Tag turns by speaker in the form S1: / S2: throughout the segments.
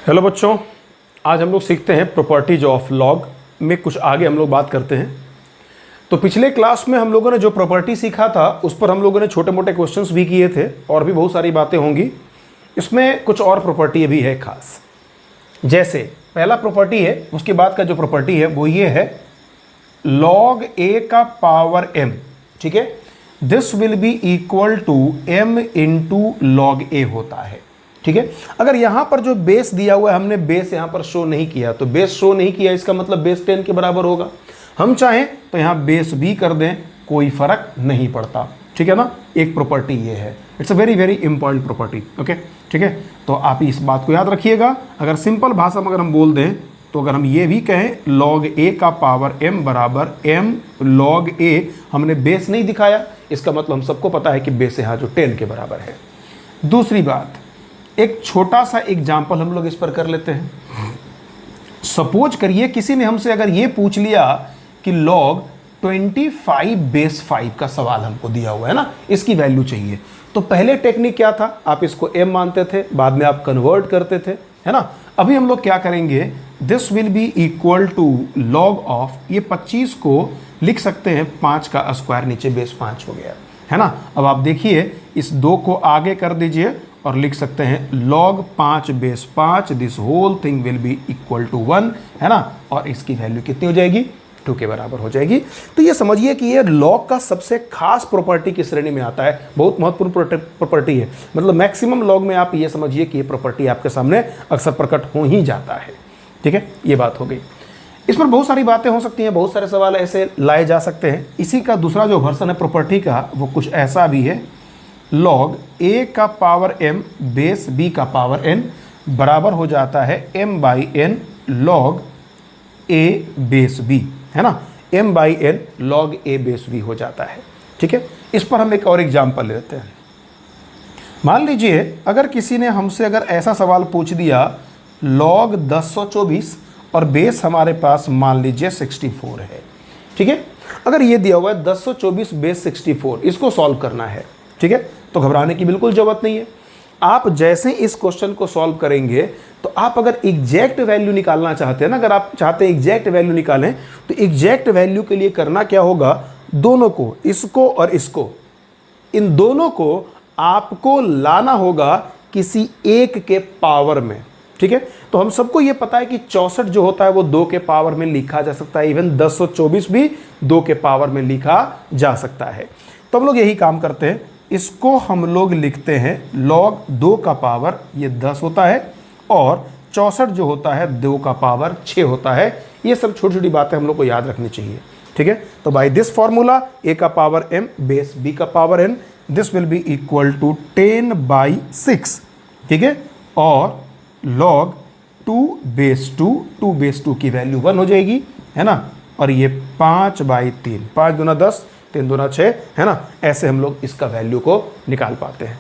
S1: Hello बच्चों, आज हम लोग सीखते हैं प्रॉपर्टीज ऑफ लॉग में कुछ आगे हम लोग बात करते हैं। तो पिछले क्लास में हम लोगों ने जो प्रॉपर्टी सीखा था उस पर हम लोगों ने छोटे मोटे क्वेश्चंस भी किए थे और भी बहुत सारी बातें होंगी। इसमें कुछ और प्रॉपर्टी भी है खास। जैसे पहला प्रॉपर्टी है, उसके बाद का जो प्रॉपर्टी है वो ये है लॉग ए का पावर m, ठीक है, this will be equal to m into log a होता है। ठीक है, अगर यहां पर जो बेस दिया हुआ है हमने बेस यहां पर शो नहीं किया, तो बेस शो नहीं किया इसका मतलब बेस 10 के बराबर होगा। हम चाहें तो यहां बेस भी कर दें, कोई फर्क नहीं पड़ता। ठीक है ना, एक प्रॉपर्टी ये है, it's a very very important property. Okay, ठीक है, तो आप इस बात को याद रखिएगा। अगर सिंपल भाषा में अगर हम बोल दें तो अगर हम ये भी कहें लॉग ए का पावर m बराबर m लॉग a, हमने बेस नहीं दिखाया, इसका मतलब हम सबको पता है कि बेस यहाँ जो 10 के बराबर है। दूसरी बात, एक छोटा सा एग्जाम्पल हम लोग इस पर कर लेते हैं। सपोज करिए किसी ने हमसे अगर ये पूछ लिया कि लॉग 25 बेस 5 का सवाल हमको दिया हुआ है ना, इसकी वैल्यू चाहिए, तो पहले टेक्निक क्या था, आप इसको m मानते थे, बाद में आप कन्वर्ट करते थे, है ना। अभी हम लोग क्या करेंगे, this will be equal to log of, ये 25 को लिख सकते हैं 5 का स्क्वायर, नीचे बेस 5 हो गया, है ना। अब आप देखिए इस 2 को आगे कर दीजिए और लिख सकते हैं log 5 base 5, this whole thing will be equal to 1, है ना। और इसकी वैल्यू कितनी हो जाएगी, 2 के बराबर हो जाएगी। तो ये समझिए कि ये log का सबसे खास प्रॉपर्टी की श्रेणी में आता है, बहुत महत्वपूर्ण प्रॉपर्टी है। मतलब मैक्सिमम log में आप ये समझिए कि ये प्रॉपर्टी आपके सामने अक्सर प्रकट हो ही जाता है। ठीक है, ये बात हो गई। इस पर बहुत सारी बातें हो सकती हैं, बहुत सारे सवाल ऐसे लाए जा सकते हैं। इसी का दूसरा जो वर्जन है प्रॉपर्टी का वो कुछ ऐसा भी है, लॉग a का पावर m बेस b का पावर n बराबर हो जाता है m by n log a base b, है ना। m by n log a base b हो जाता है। ठीक है, इस पर हम एक और एग्जांपल लेते हैं। मान लीजिए अगर किसी ने हमसे अगर ऐसा सवाल पूछ दिया, लॉग 1024 और बेस हमारे पास मान लीजिए 64 है। ठीक है, अगर ये दिया हुआ है 1024 बेस 64, इसको सॉल्व करना है। ठीक है, तो घबराने की बिल्कुल जरूरत नहीं है। आप जैसे इस क्वेश्चन को सॉल्व करेंगे तो आप अगर एग्जैक्ट वैल्यू निकालना चाहते हैं ना, अगर आप चाहते हैं एग्जैक्ट वैल्यू निकालें, तो एग्जैक्ट वैल्यू के लिए करना क्या होगा, दोनों को, इसको और इसको, इन दोनों को आपको लाना होगा किसी एक के पावर में। ठीक है, तो हम सबको ये पता है कि 64 जो होता है वो 2 के पावर में लिखा जा सकता है, इवन 1024 भी 2 के पावर में लिखा जा सकता है। तो हम लोग यही काम करते हैं, इसको हम लोग लिखते हैं log 2 का पावर ये 10 होता है और 64 जो होता है 2 का पावर 6 होता है। ये सब छोटी छोटी बातें हम लोग को याद रखनी चाहिए। ठीक है, तो बाय दिस फॉर्मूला a का पावर m बेस b का power n, this will be equal to 10 by 6। ठीक है, और log 2 बेस 2 बेस 2 की वैल्यू 1 हो जाएगी, है ना। और ये 5 बाई 3, 5 दूना 10, 3 दूना 6, है ना। ऐसे हम लोग इसका वैल्यू को निकाल पाते हैं।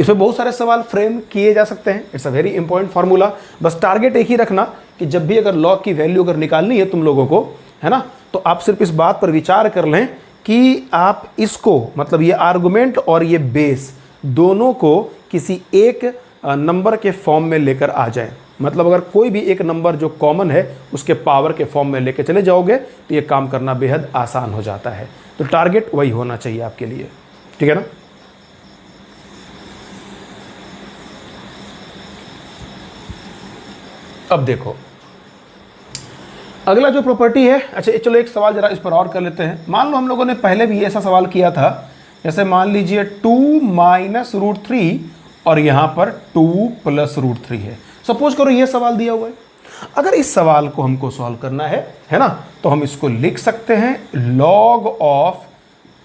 S1: इसमें बहुत सारे सवाल फ्रेम किए जा सकते हैं, it's a very important formula. बस टारगेट एक ही रखना कि जब भी अगर लॉग की वैल्यू अगर निकालनी है तुम लोगों को, है ना, तो आप सिर्फ इस बात पर विचार कर लें कि आप इसको, मतलब ये आर्गुमेंट और ये बेस दोनों को किसी एक नंबर के फॉर्म में लेकर आ जाएं। मतलब अगर कोई भी एक नंबर जो कॉमन है उसके पावर के फॉर्म में लेके चले जाओगे तो ये काम करना बेहद आसान हो जाता है। तो टारगेट वही होना चाहिए आपके लिए। ठीक है ना। अब देखो अगला जो प्रॉपर्टी है, अच्छा चलो एक सवाल जरा इस पर और कर लेते हैं। मान लो हम लोगों ने पहले भी ऐसा सवाल किया था, जैसे मान लीजिए 2 माइनस रूट 3 और यहां पर 2 प्लस रूट 3 है। सपोज करो ये सवाल दिया हुआ है, अगर इस सवाल को हमको सॉल्व करना है ना, तो हम इसको लिख सकते हैं log ऑफ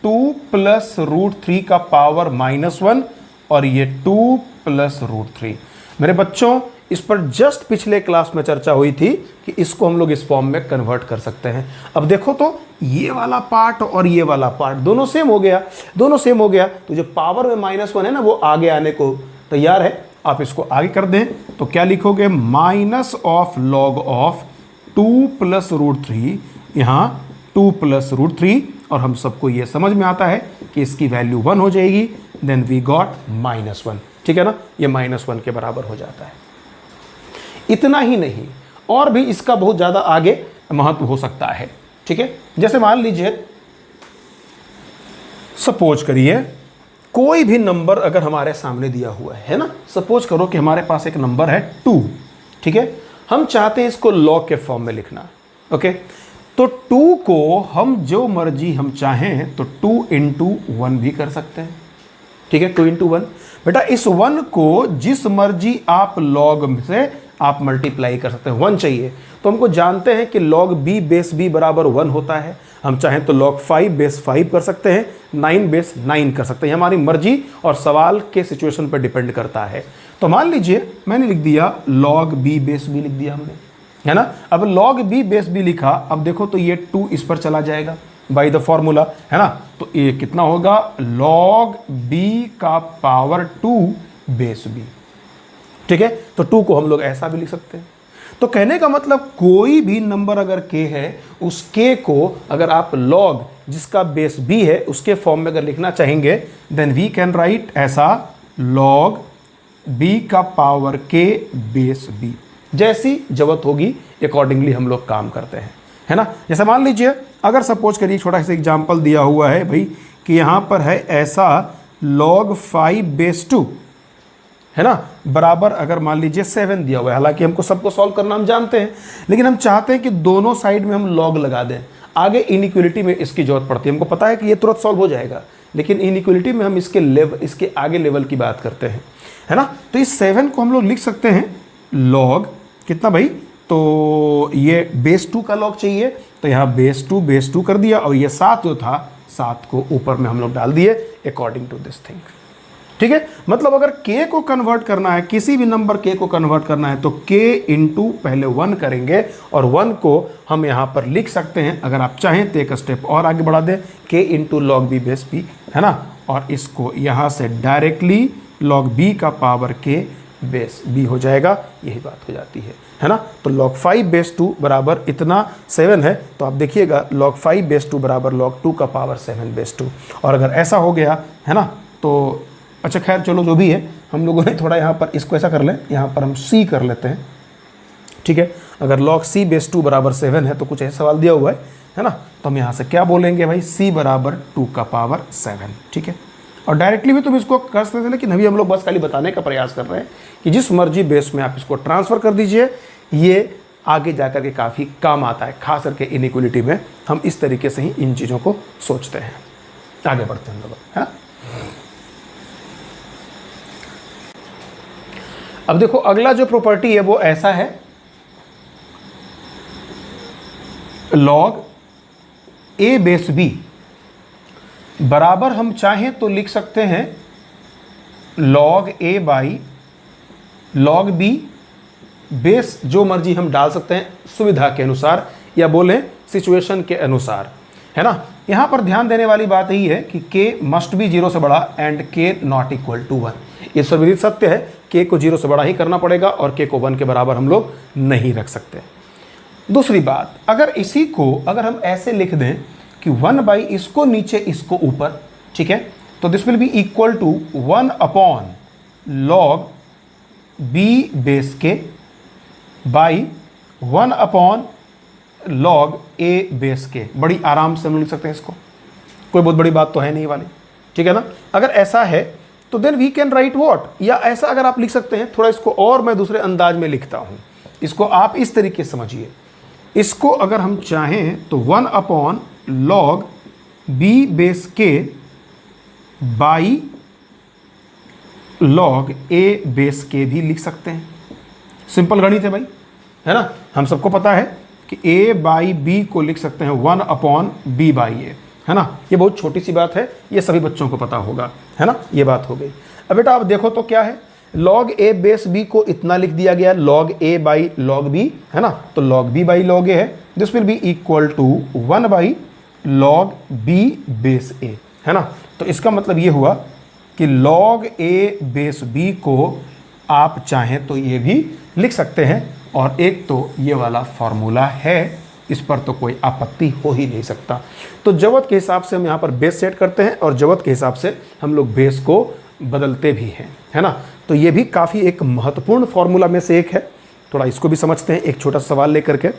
S1: 2 प्लस रूट 3 का पावर -1 और ये 2 प्लस रूट 3। मेरे बच्चों इस पर जस्ट पिछले क्लास में चर्चा हुई थी कि इसको हम लोग इस फॉर्म में कन्वर्ट कर सकते हैं। अब देखो तो ये वाला पार्ट और ये वाला पार्ट दोनों सेम हो गया, दोनों सेम हो गया, तो जो पावर में -1 है ना वो आगे आने को तैयार है। आप इसको आगे कर दें तो क्या लिखोगे, minus of log of 2 plus root 3, यहाँ 2 प्लस रूट 3, और हम सबको ये समझ में आता है कि इसकी वैल्यू 1 हो जाएगी, देन वी गॉट -1। ठीक है ना, ये -1 के बराबर हो जाता है। इतना ही नहीं, और भी इसका बहुत ज़्यादा आगे महत्व हो सकता है। ठीक है, जैसे मान लीजिए, सपोज करिए कोई भी नंबर अगर हमारे सामने दिया हुआ है ना, सपोज करो कि हमारे पास एक नंबर है 2। ठीक है, हम चाहते हैं इसको लॉग के फॉर्म में लिखना। ओके, तो 2 को हम जो मर्जी हम चाहें तो 2 × 1 भी कर सकते हैं। ठीक है, 2 × 1। बेटा इस 1 को जिस मर्जी आप लॉग से आप मल्टीप्लाई कर सकते हैं। 1 चाहिए तो हमको जानते हैं कि log b बेस b बराबर 1 होता है। हम चाहें तो log 5 बेस 5 कर सकते हैं, 9 बेस 9 कर सकते हैं, हमारी मर्जी और सवाल के सिचुएशन पर डिपेंड करता है। तो मान लीजिए मैंने लिख दिया log b बेस b लिख दिया हमने, है ना। अब log b बेस b लिखा, अब देखो तो ये 2 इस पर चला जाएगा बाय द फॉर्मूला, है ना। तो ये कितना होगा, log b का पावर 2 बेस b। ठीक है, तो 2 को हम लोग ऐसा भी लिख सकते हैं। तो कहने का मतलब कोई भी नंबर अगर k है, उस k को अगर आप log जिसका बेस b है उसके फॉर्म में अगर लिखना चाहेंगे, देन वी कैन राइट ऐसा log b का पावर k बेस b। जैसी जरूरत होगी अकॉर्डिंगली हम लोग काम करते हैं, है ना। जैसे मान लीजिए अगर सपोज करिए छोटा सा एग्जाम्पल दिया हुआ है भाई कि यहाँ पर है ऐसा log 5 बेस 2, है ना, बराबर अगर मान लीजिए 7 दिया हुआ है। हालांकि हमको सबको सॉल्व करना हम जानते हैं, लेकिन हम चाहते हैं कि दोनों साइड में हम लॉग लगा दें। आगे इनइक्वलिटी में इसकी जरूरत पड़ती है, हमको पता है कि ये तुरंत सॉल्व हो जाएगा, लेकिन इनइक्वलिटी में हम इसके आगे लेवल की बात करते हैं, है ना। तो इस 7 को हम लोग लिख सकते हैं लॉग कितना भाई, तो ये बेस 2 का लॉग चाहिए, तो यहाँ बेस 2 कर दिया, और ये 7 जो था 7 को ऊपर में हम लोग डाल दिए अकॉर्डिंग टू दिस थिंग। ठीक है, मतलब अगर k को कन्वर्ट करना है, किसी भी नंबर k को कन्वर्ट करना है, तो k इंटू पहले 1 करेंगे, और 1 को हम यहाँ पर लिख सकते हैं। अगर आप चाहें तो एक स्टेप और आगे बढ़ा दें, k into log B base b, है ना, और इसको यहाँ से डायरेक्टली log b का पावर k बेस b हो जाएगा। यही बात हो जाती है ना। तो log 5 बेस 2 बराबर इतना 7 है, तो आप देखिएगा log 5 बेस 2 बराबर log 2 का पावर 7 बेस 2। और अगर ऐसा हो गया, है ना, तो अच्छा खैर चलो जो भी है, हम लोगों ने थोड़ा यहाँ पर इसको ऐसा कर लें, यहाँ पर हम c कर लेते हैं। ठीक है, अगर log c बेस 2 बराबर 7 है, तो कुछ ऐसा सवाल दिया हुआ है ना, तो हम यहाँ से क्या बोलेंगे भाई, c बराबर 2 का पावर 7। ठीक है, और डायरेक्टली भी तुम इसको कर सकते थे, लेकिन अभी हम लोग बस खाली बताने का प्रयास कर रहे हैं कि जिस मर्जी बेस में आप इसको ट्रांसफ़र कर दीजिए, ये आगे जा कर के काफ़ी काम आता है, खास करके इनइक्वलिटी में हम इस तरीके से ही इन चीज़ों को सोचते हैं। आगे बढ़ते हैं हम लोग, है ना। अब देखो अगला जो प्रॉपर्टी है वो ऐसा है, log a बेस b बराबर हम चाहें तो लिख सकते हैं log a by log b base, जो मर्जी हम डाल सकते हैं सुविधा के अनुसार या बोलें सिचुएशन के अनुसार, है ना। यहाँ पर ध्यान देने वाली बात यही है कि k मस्ट बी 0 से बड़ा and k not equal to 1। ये सर्वविदित सत्य है, k को 0 से बड़ा ही करना पड़ेगा और k को 1 के बराबर हम लोग नहीं रख सकते। दूसरी बात, अगर इसी को अगर हम ऐसे लिख दें कि 1 बाई इसको नीचे इसको ऊपर, ठीक है, तो this will be equal to 1 upon log b base k by 1 upon log a base k। बड़ी आराम से हम लिख सकते हैं इसको, कोई बहुत बड़ी बात तो है नहीं वाली, ठीक है ना। अगर ऐसा है तो then we can write what, या ऐसा अगर आप लिख सकते हैं, थोड़ा इसको और मैं दूसरे अंदाज में लिखता हूँ, इसको आप इस तरीके से समझिए। इसको अगर हम चाहें तो 1 upon log b base k by log a base k भी लिख सकते हैं। सिंपल गणित है भाई, है ना। हम सबको पता है कि a बाई b को लिख सकते हैं 1 अपॉन b बाई a, है ना। ये बहुत छोटी सी बात है, ये सभी बच्चों को पता होगा, है ना। ये बात हो गई। अब बेटा आप देखो तो क्या है, log a बेस b को इतना लिख दिया गया log a by log b, है ना। तो log b by log a है, this will be equal to 1 by log b base a, है ना। तो इसका मतलब ये हुआ कि log a बेस b को आप चाहें तो ये भी लिख सकते हैं, और एक तो ये वाला फॉर्मूला है, इस पर तो कोई आपत्ति हो ही नहीं सकता। तो ज़रूरत के हिसाब से हम यहाँ पर बेस सेट करते हैं और ज़रूरत के हिसाब से हम लोग बेस को बदलते भी हैं, है ना। तो ये भी काफ़ी एक महत्वपूर्ण फॉर्मूला में से एक है थोड़ा इसको भी समझते हैं एक छोटा सवाल लेकर के।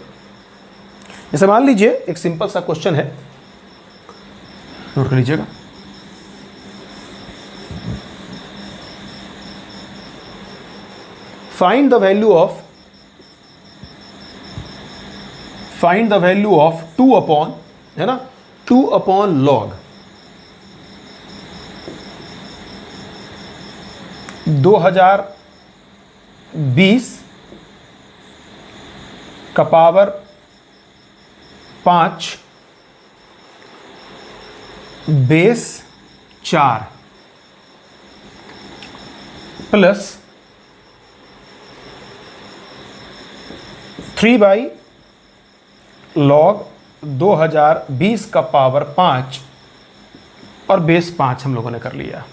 S1: जैसे मान लीजिए एक सिंपल सा क्वेश्चन है, नोट कर लीजिएगा। Find the value of 2 upon, है ना, 2 अपॉन लॉग 2020 का power 5 base 4 plus 3 by log 2020 का पावर 5 और बेस 5 हम लोगों ने कर लिया।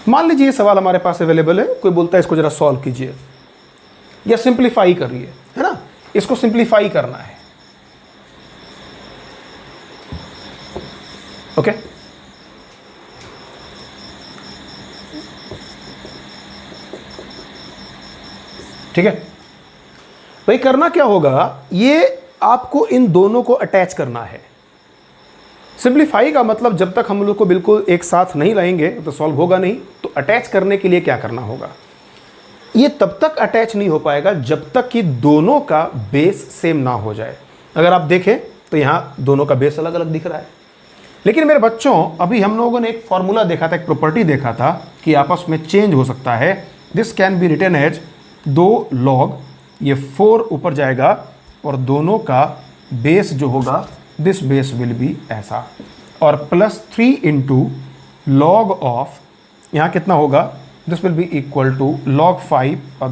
S1: मान लीजिए ये सवाल हमारे पास अवेलेबल है, कोई बोलता है इसको जरा सॉल्व कीजिए या सिंप्लीफाई करिए, है ना, इसको सिंप्लीफाई करना है। ओके, ठीक है भाई, करना क्या होगा, ये आपको इन दोनों को अटैच करना है। सिंप्लीफाई का मतलब जब तक हम लोग को बिल्कुल एक साथ नहीं लाएंगे तो सॉल्व होगा नहीं। तो अटैच करने के लिए क्या करना होगा, ये तब तक अटैच नहीं हो पाएगा जब तक कि दोनों का बेस सेम ना हो जाए। अगर आप देखें तो यहाँ दोनों का बेस अलग अलग दिख रहा है, लेकिन मेरे बच्चों अभी हम लोगों ने एक फॉर्मूला देखा था, एक प्रॉपर्टी देखा था कि आपस में चेंज हो सकता है। This can be written as 2 log, ये 4 ऊपर जाएगा और दोनों का बेस जो होगा दिस बेस विल बी ऐसा, और प्लस 3 इंटू लॉग ऑफ, यहाँ कितना होगा, this will be equal to log 5 और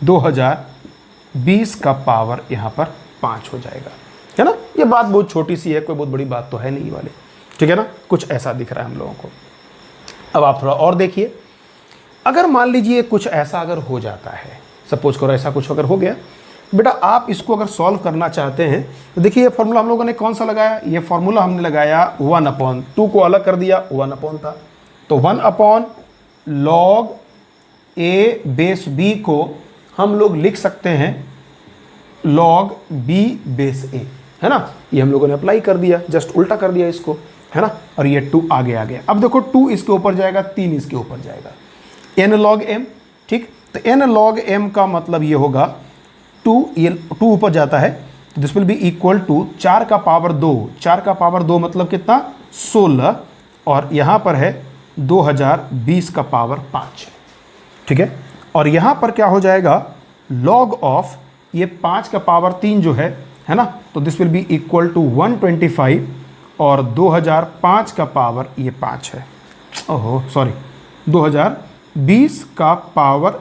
S1: 2020 का पावर यहाँ पर 5 हो जाएगा, है ना। ये बात बहुत छोटी सी है, कोई बहुत बड़ी बात तो है नहीं वाली, ठीक है ना। कुछ ऐसा दिख रहा है हम लोगों को। अब आप थोड़ा और देखिए, अगर मान लीजिए कुछ ऐसा अगर हो जाता है, सपोज करो ऐसा कुछ अगर हो गया, बेटा आप इसको अगर सॉल्व करना चाहते हैं तो देखिए ये फॉर्मूला हम लोगों ने कौन सा लगाया, ये फॉर्मूला हमने लगाया 1/2 को अलग कर दिया, 1 अपॉन था, तो 1 अपॉन लॉग ए बेस बी को हम लोग लिख सकते हैं लॉग बी बेस ए, है ना। ये हम लोगों ने अप्लाई कर दिया, जस्ट उल्टा कर दिया इसको, है ना, और ये 2 आगे आ गया। अब देखो 2 इसके ऊपर जाएगा, 3 इसके ऊपर जाएगा, n log m, ठीक। तो n log m का मतलब ये होगा 2, ये 2 ऊपर जाता है, तो this will be equal to 4 का पावर 2, 4 का पावर 2 मतलब कितना, 16, और यहाँ पर है 2020 का पावर 5, ठीक है। और यहाँ पर क्या हो जाएगा, log ऑफ ये 5 का पावर 3 जो है ना, तो this will be equal to 125 और 2005 का पावर ये 5 है, ओहो सॉरी 2020 का पावर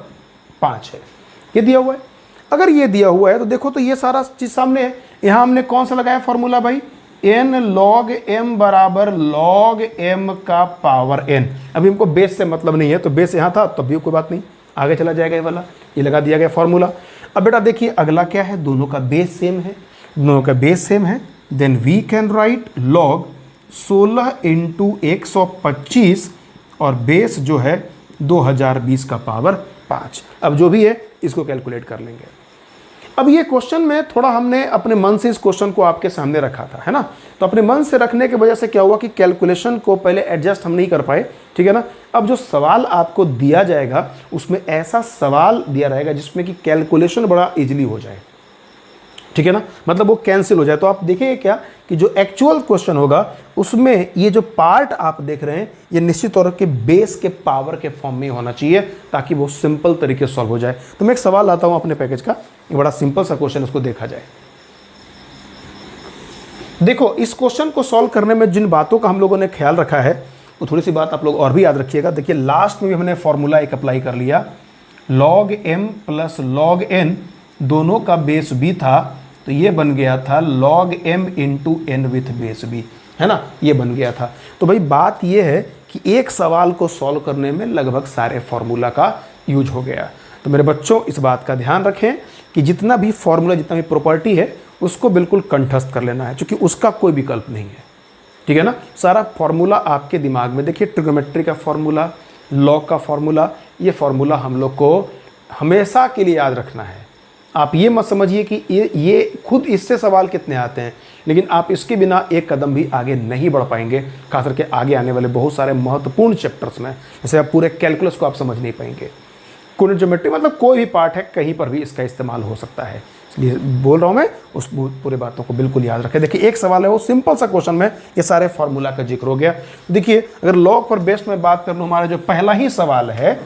S1: 5 है, ये दिया हुआ है। अगर ये दिया हुआ है तो देखो तो ये सारा चीज़ सामने है। यहाँ हमने कौन सा लगाया फॉर्मूला भाई, n log m बराबर log m का पावर n। अभी हमको बेस से मतलब नहीं है, तो बेस यहाँ था तब भी कोई बात नहीं, आगे चला जाएगा ये वाला, ये लगा दिया गया फॉर्मूला। अब बेटा देखिए अगला क्या है, दोनों का बेस सेम है, दोनों का बेस सेम है, then we can write log 16 into 125 और बेस जो है 2020 का पावर 5। अब जो भी है इसको कैलकुलेट कर लेंगे। अब ये क्वेश्चन में थोड़ा हमने अपने मन से इस क्वेश्चन को आपके सामने रखा था, है ना, तो अपने मन से रखने की वजह से क्या हुआ कि कैलकुलेशन को पहले एडजस्ट हम नहीं कर पाए, ठीक है ना। अब जो सवाल आपको दिया जाएगा उसमें ऐसा सवाल दिया रहेगा जिसमें कि कैलकुलेशन बड़ा इजीली हो जाए, ठीक है ना, मतलब वो कैंसिल हो जाए। तो आप देखेंगे क्या कि जो एक्चुअल क्वेश्चन होगा उसमें ये जो पार्ट आप देख रहे हैं ये निश्चित तौर के बेस के पावर के फॉर्म में होना चाहिए ताकि वो सिंपल तरीके से सॉल्व हो जाए। तो मैं एक सवाल लाता हूं अपने पैकेज का, ये बड़ा सिंपल सा क्वेश्चन, उसको देखा जाए। देखो इस क्वेश्चन को सॉल्व करने में जिन बातों का हम लोगों ने ख्याल रखा है वो थोड़ी सी बात आप लोग और भी याद रखिएगा। देखिए लास्ट में भी हमने फॉर्मूला एक अप्लाई कर लिया, log m plus log n दोनों का बेस b था, तो ये बन गया था log m into N with base b, है ना, ये बन गया था। तो भाई बात ये है कि एक सवाल को सॉल्व करने में लगभग सारे फॉर्मूला का यूज हो गया। तो मेरे बच्चों इस बात का ध्यान रखें कि जितना भी फॉर्मूला, जितना भी प्रॉपर्टी है उसको बिल्कुल कंठस्थ कर लेना है, क्योंकि उसका कोई विकल्प नहीं है, ठीक है ना। सारा फॉर्मूला आपके दिमाग में, देखिए ट्रिग्नोमेट्री का फॉर्मूला, लॉग का फॉर्मूला, ये फॉर्मूला हम लोग को हमेशा के लिए याद रखना है। आप ये मत समझिए कि ये खुद इससे सवाल कितने आते हैं, लेकिन आप इसके बिना एक कदम भी आगे नहीं बढ़ पाएंगे, खास करके आगे आने वाले बहुत सारे महत्वपूर्ण चैप्टर्स में। जैसे आप पूरे कैलकुलस को आप समझ नहीं पाएंगे, कोऑर्डिनेट ज्योमेट्री मतलब कोई भी पार्ट है कहीं पर भी इसका इस्तेमाल हो सकता है। इसलिए बोल रहा हूँ मैं, उस पूरे बातों को बिल्कुल याद रखें। देखिए एक सवाल है, वो सिंपल सा क्वेश्चन में ये सारे फार्मूला का जिक्र हो गया। देखिए अगर लॉग पर बेस्ड में बात कर लूँ, हमारा जो पहला ही सवाल है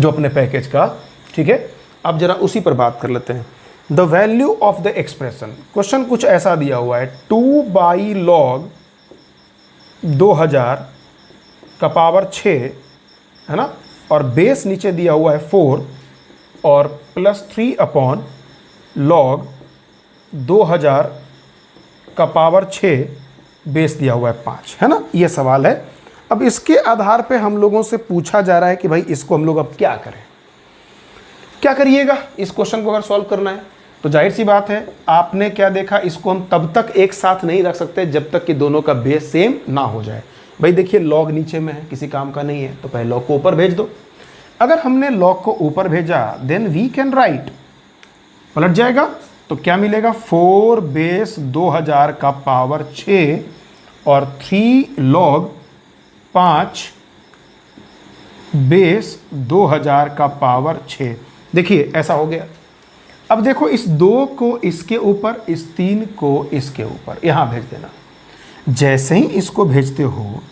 S1: जो अपने पैकेज का, ठीक है, अब जरा उसी पर बात कर लेते हैं। The value of the expression, question कुछ ऐसा दिया हुआ है, 2/log 2000 का पावर 6 है ना, और बेस नीचे दिया हुआ है 4 और +3/log 2000 का पावर 6 बेस दिया हुआ है 5, है ना, ये सवाल है। अब इसके आधार पे हम लोगों से पूछा जा रहा है कि भाई इसको हम लोग अब क्या करें, क्या करिएगा इस क्वेश्चन को अगर सॉल्व करना है। तो जाहिर सी बात है, आपने क्या देखा, इसको हम तब तक एक साथ नहीं रख सकते जब तक कि दोनों का बेस सेम ना हो जाए। भाई देखिए लॉग नीचे में है, किसी काम का नहीं है, तो पहले लॉग को ऊपर भेज दो। अगर हमने लॉग को ऊपर भेजा देन वी कैन राइट, पलट जाएगा तो क्या मिलेगा, 4 बेस 2000 का पावर 6 और 3 log 5 बेस 2000 का पावर 6। देखिए ऐसा हो गया। अब देखो इस 2 को इसके ऊपर, इस 3 को इसके ऊपर, यहां भेज देना। जैसे ही इसको भेजते हो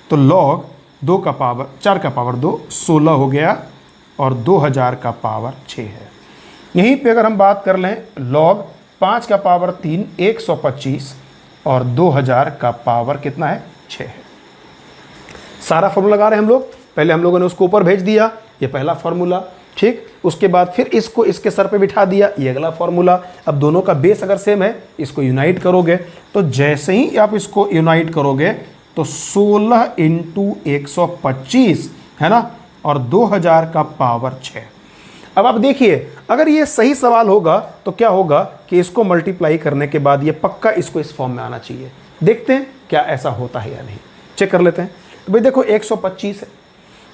S1: तो log 2 का पावर 4 का पावर 2 16 हो गया और 2000 का पावर 6 है। यहीं पे अगर हम बात कर लें log 5 का पावर 3 125 और 2000 का पावर कितना है, 6 है। सारा फॉर्मूला लगा रहे हैं हम लोग। पहले हम लोगों ने उसको ऊपर भेज दिया, ये पहला फॉर्मूला, ठीक। उसके बाद फिर इसको इसके सर पे बिठा दिया, ये अगला फॉर्मूला। अब दोनों का बेस अगर सेम है, इसको यूनाइट करोगे, तो जैसे ही आप इसको यूनाइट करोगे तो 16 × 125 है ना, और 2000 का पावर 6। अब आप देखिए अगर ये सही सवाल होगा तो क्या होगा कि इसको मल्टीप्लाई करने के बाद ये पक्का इसको इस फॉर्म में आना चाहिए। देखते हैं क्या ऐसा होता है या नहीं, चेक कर लेते हैं। तो भाई देखो 125 है,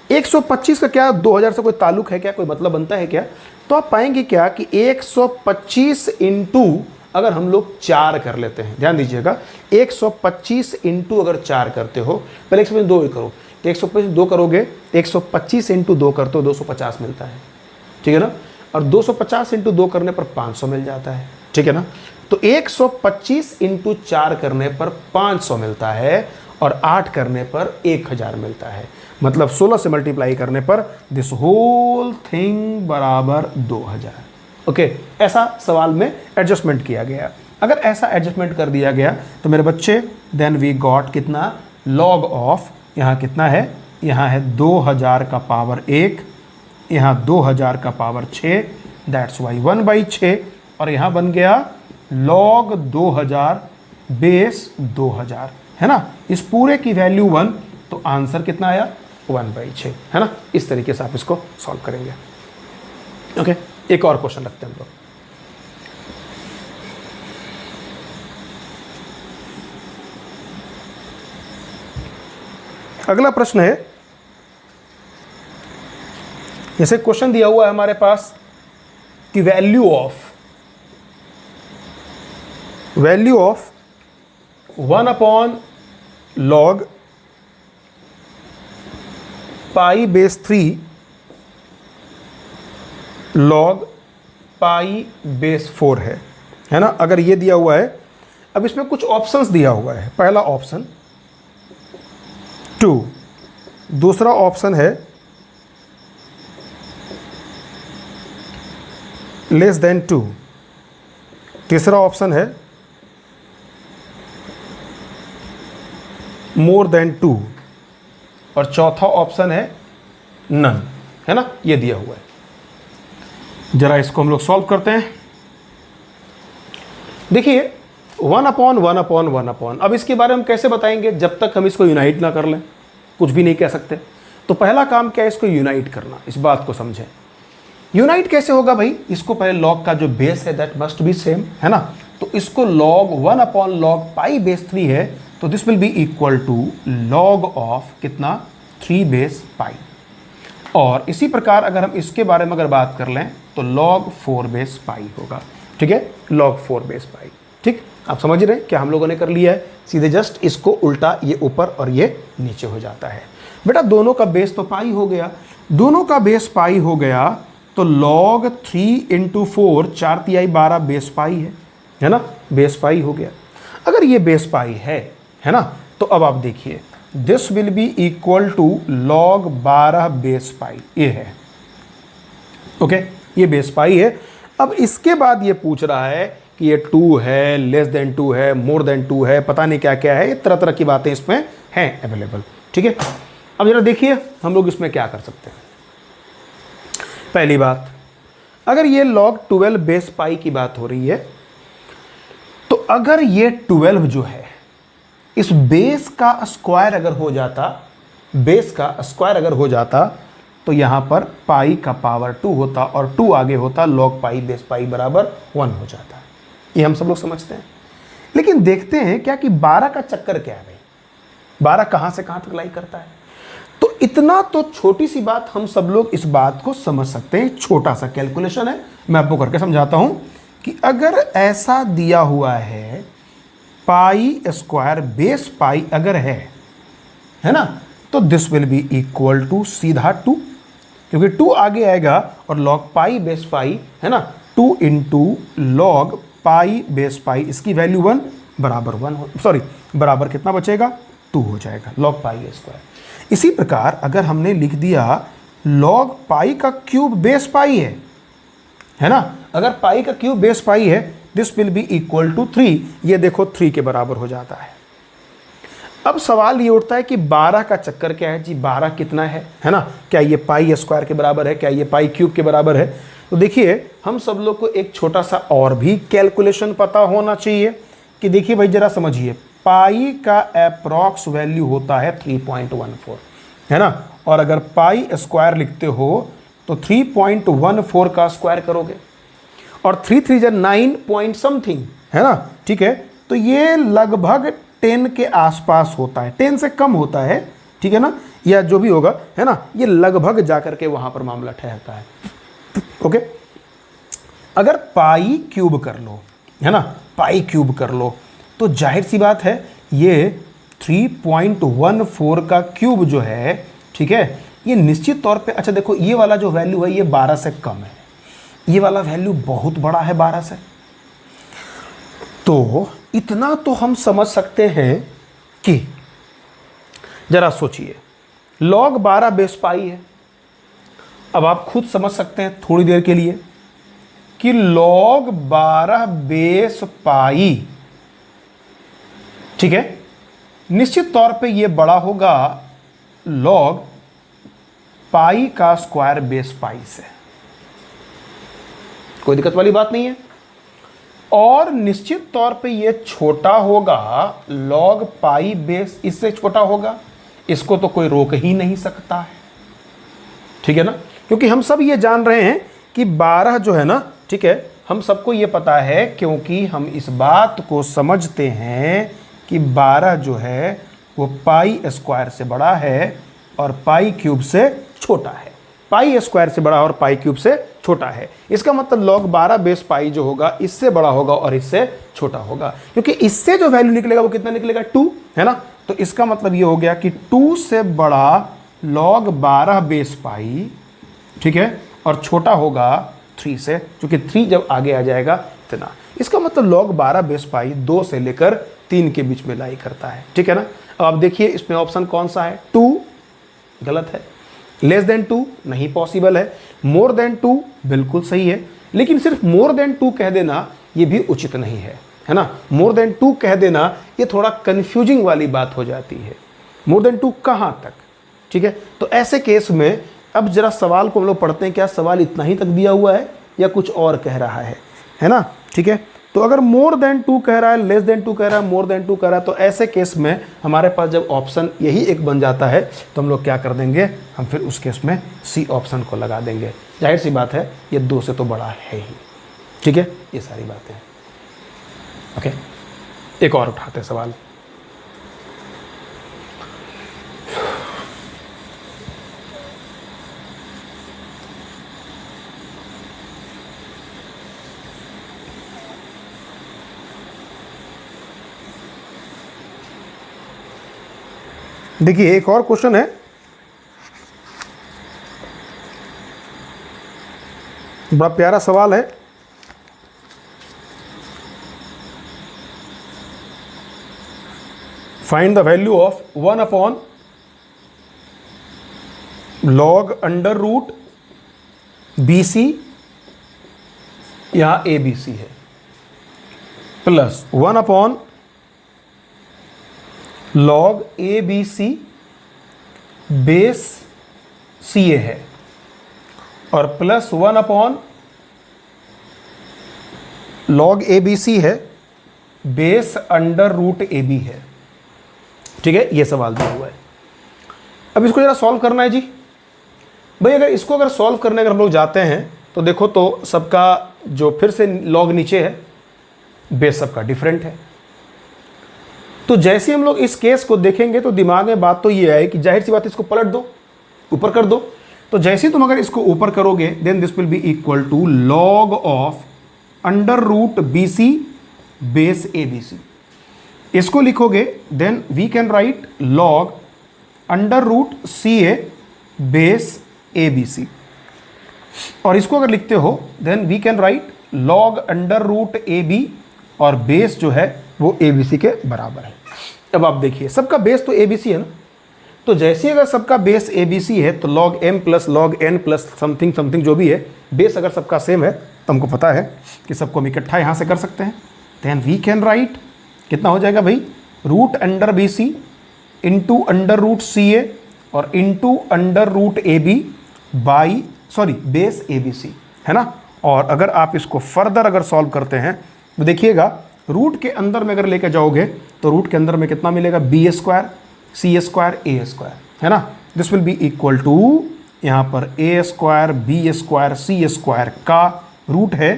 S1: 125 का क्या 2000 से कोई ताल्लुक है क्या, कोई मतलब बनता है क्या? तो आप पाएंगे क्या कि 125 इंटू अगर हम लोग 4 कर लेते हैं, ध्यान दीजिएगा, 125 इंटू अगर 4 करते हो, पहले 125 2 करो, तो 125 2 करोगे, 125 इंटू 2 करते हो 250 मिलता है, ठीक है ना, और 250 इंटू 2 करने पर 500 मिल जाता है, ठीक है ना। तो 125 इंटू 4 करने पर 500 मिलता है और 8 करने पर 1000 मिलता है। मतलब 16 से मल्टीप्लाई करने पर दिस होल थिंग बराबर 2000। ओके, ऐसा सवाल में एडजस्टमेंट किया गया। अगर ऐसा एडजस्टमेंट कर दिया गया तो मेरे बच्चे देन वी गॉट कितना, लॉग ऑफ, यहाँ कितना है, यहाँ है 2000 का पावर 1, यहाँ 2000 का पावर 6, दैट्स वाई 1/6, और यहाँ बन गया लॉग 2000 बेस 2000, है ना। इस पूरे की वैल्यू 1, तो आंसर कितना आया, 1/6, है ना। इस तरीके से आप इसको सॉल्व करेंगे। ओके, एक और क्वेश्चन रखते हैं हम लोग। अगला प्रश्न है, जैसे क्वेश्चन दिया हुआ है हमारे पास कि value of 1/log Pi base 3 log Pi base 4 है ना। अगर ये दिया हुआ है, अब इसमें कुछ ऑप्शंस दिया हुआ है। पहला ऑप्शन 2, दूसरा ऑप्शन है लेस देन 2, तीसरा ऑप्शन है मोर देन 2, और चौथा ऑप्शन है नन, है ना। ये दिया हुआ है। जरा इसको हम लोग सॉल्व करते हैं। देखिए 1/1/1/1, अब इसके बारे में कैसे बताएंगे जब तक हम इसको यूनाइट ना कर लें, कुछ भी नहीं कह सकते। तो पहला काम क्या है, इसको यूनाइट करना। इस बात को समझें, यूनाइट कैसे होगा भाई, इसको पहले लॉग का जो बेस है दैट मस्ट बी सेम, है ना। तो इसको log 1/log पाई बेस 3 है, तो this will be equal to log of कितना, 3 बेस पाई। और इसी प्रकार अगर हम इसके बारे में अगर बात कर लें तो log 4 बेस पाई होगा। ठीक है, log 4 बेस पाई। ठीक, आप समझ रहे हैं क्या हम लोगों ने कर लिया है, सीधे जस्ट इसको उल्टा ये ऊपर और ये नीचे हो जाता है। बेटा दोनों का बेस तो पाई हो गया, दोनों का बेस पाई हो गया तो log 3 × 4 4 तिहाई 12 बेस पाई है ना, बेस पाई हो गया। अगर ये बेस पाई है ना, तो अब आप देखिए this will be equal to log 12 base pi, ये है। ओके, ये बेस पाई है। अब इसके बाद ये पूछ रहा है कि ये 2 है, लेस देन 2 है, मोर देन 2 है, पता नहीं क्या क्या है, ये तरह तरह की बातें इसमें हैं अवेलेबल। ठीक है, अब जरा देखिए हम लोग इसमें क्या कर सकते हैं। पहली बात, अगर ये log 12 बेस पाई की बात हो रही है तो अगर ये 12 जो है इस बेस का स्क्वायर अगर हो जाता, बेस का स्क्वायर अगर हो जाता तो यहां पर पाई का पावर 2 होता और 2 आगे होता, log पाई बेस पाई बराबर 1 हो जाता। ये हम सब लोग समझते हैं। लेकिन देखते हैं क्या कि 12 का चक्कर क्या है भाई, 12 कहां से कहां तक लाई करता है। तो इतना तो छोटी सी बात हम सब लोग इस बात को समझ सकते हैं। छोटा सा कैलकुलेशन है, मैं आपको करके समझाता हूं कि अगर ऐसा दिया हुआ है पाई स्क्वायर बेस पाई अगर है ना, तो this will be equal to सीधा 2, क्योंकि 2 आगे आएगा और log पाई बेस पाई है ना, 2 × log पाई बेस पाई, इसकी वैल्यू 1 बराबर 1 हो, सॉरी बराबर कितना बचेगा, 2 हो जाएगा, log पाई स्क्वायर। इसी प्रकार अगर हमने लिख दिया log पाई का क्यूब बेस पाई है ना, अगर पाई का क्यूब बेस पाई है this will be equal to 3, ये देखो 3 के बराबर हो जाता है। अब सवाल ये उठता है कि 12 का चक्कर क्या है जी, 12 कितना है ना, क्या ये पाई स्क्वायर के बराबर है, क्या ये पाई क्यूब के बराबर है। तो देखिए हम सब लोग को एक छोटा सा और भी कैलकुलेशन पता होना चाहिए कि देखिए भाई जरा समझिए, पाई का अप्रॉक्स वैल्यू होता है 3.14 है ना, और अगर पाई स्क्वायर लिखते हो तो 3.14 का स्क्वायर करोगे और 3 3 9 पॉइंट समथिंग है ना। ठीक है, तो ये लगभग 10 के आसपास होता है, 10 से कम होता है, ठीक है ना, या जो भी होगा है ना, ये लगभग जाकर के वहां पर मामला ठहरता है। ओके, अगर पाई क्यूब कर लो है ना, पाई क्यूब कर लो तो जाहिर सी बात है ये 3.14 का क्यूब जो है, ठीक है, ये निश्चित तौर पे, अच्छा देखो ये वाला जो वैल्यू है ये 12 से कम है, ये वाला वैल्यू बहुत बड़ा है 12 से। तो इतना तो हम समझ सकते हैं कि जरा सोचिए log 12 बेस पाई है। अब आप खुद समझ सकते हैं थोड़ी देर के लिए कि log 12 बेस पाई, ठीक है, निश्चित तौर पे ये बड़ा होगा log पाई का स्क्वायर बेस पाई से, कोई दिक्कत वाली बात नहीं है। और निश्चित तौर पे ये छोटा होगा log पाई बेस, इससे छोटा होगा, इसको तो कोई रोक ही नहीं सकता है, ठीक है ना, क्योंकि हम सब ये जान रहे हैं कि 12 जो है ना, ठीक है, हम सबको ये पता है क्योंकि हम इस बात को समझते हैं कि 12 जो है वो पाई स्क्वायर से बड़ा है और पाई क्यूब से छोटा है, पाई स्क्वायर से बड़ा और पाई क्यूब से छोटा है। इसका मतलब log 12 बेस पाई जो होगा इससे बड़ा होगा और इससे छोटा होगा, क्योंकि इससे जो वैल्यू निकलेगा वो कितना निकलेगा, 2 है ना। तो इसका मतलब ये हो गया कि 2 से बड़ा log 12 बेस पाई, ठीक है, और छोटा होगा 3 से, क्योंकि 3 जब आगे आ जाएगा इतना। इसका मतलब log 12 बेस पाई 2 से लेकर 3 के बीच में लाई करता है, ठीक है ना। अब आप देखिए इसमें ऑप्शन कौन सा है, 2 गलत है, लेस देन 2 नहीं पॉसिबल है, मोर देन 2 बिल्कुल सही है, लेकिन सिर्फ मोर देन 2 कह देना ये भी उचित नहीं है ना। मोर देन 2 कह देना ये थोड़ा कंफ्यूजिंग वाली बात हो जाती है, मोर देन 2 कहाँ तक, ठीक है। तो ऐसे केस में अब जरा सवाल को हम लोग पढ़ते हैं, क्या सवाल इतना ही तक दिया हुआ है या कुछ और कह रहा है ना, ठीक है। तो अगर मोर देन 2 कह रहा है, लेस देन 2 कह रहा है, मोर देन 2 कह रहा है, तो ऐसे केस में हमारे पास जब ऑप्शन यही एक बन जाता है तो हम लोग क्या कर देंगे, हम फिर उस केस में सी ऑप्शन को लगा देंगे। जाहिर सी बात है ये 2 से तो बड़ा है ही, ठीक है। ये सारी बातें ओके। एक और उठाते सवाल, देखिए एक और क्वेश्चन है, बड़ा प्यारा सवाल है। Find the value of 1 upon log under root BC, यहाँ ABC है, plus 1 upon log ABC base CA है, और प्लस 1 अपॉन लॉग ABC है बेस अंडर रूट AB है। ठीक है, ये सवाल दिया हुआ है। अब इसको जरा सॉल्व करना है जी। भाई अगर सॉल्व करने अगर हम लोग जाते हैं तो देखो तो सबका जो फिर से लॉग नीचे है, बेस सबका डिफरेंट है। तो जैसे हम लोग इस केस को देखेंगे तो दिमाग में बात तो ये आए कि जाहिर सी बात इसको पलट दो, ऊपर कर दो। तो जैसे ही तुम अगर इसको ऊपर करोगे then this will be equal to log of under root BC base ABC। इसको लिखोगे then we can write log under root CA base ABC, और इसको अगर लिखते हो then we can write log under root AB, और base जो है वो ABC के बराबर है। अब आप देखिए सबका बेस तो ABC है ना, तो जैसे अगर सबका बेस ABC है तो log m plus log n plus something something जो भी है, बेस अगर सबका सेम है तो हमको पता है कि सबको हम इकट्ठा यहाँ से कर सकते हैं। देन वी कैन राइट कितना हो जाएगा भाई, root under BC into under root CA और into under root AB by base ABC, है ना। और अगर आप इसको फर्दर अगर सॉल्व करते हैं तो देखिएगा रूट के अंदर में अगर लेके जाओगे तो रूट के अंदर में कितना मिलेगा, B square C square A square, है ना। This will be equal to यहाँ पर A square B square C square का रूट है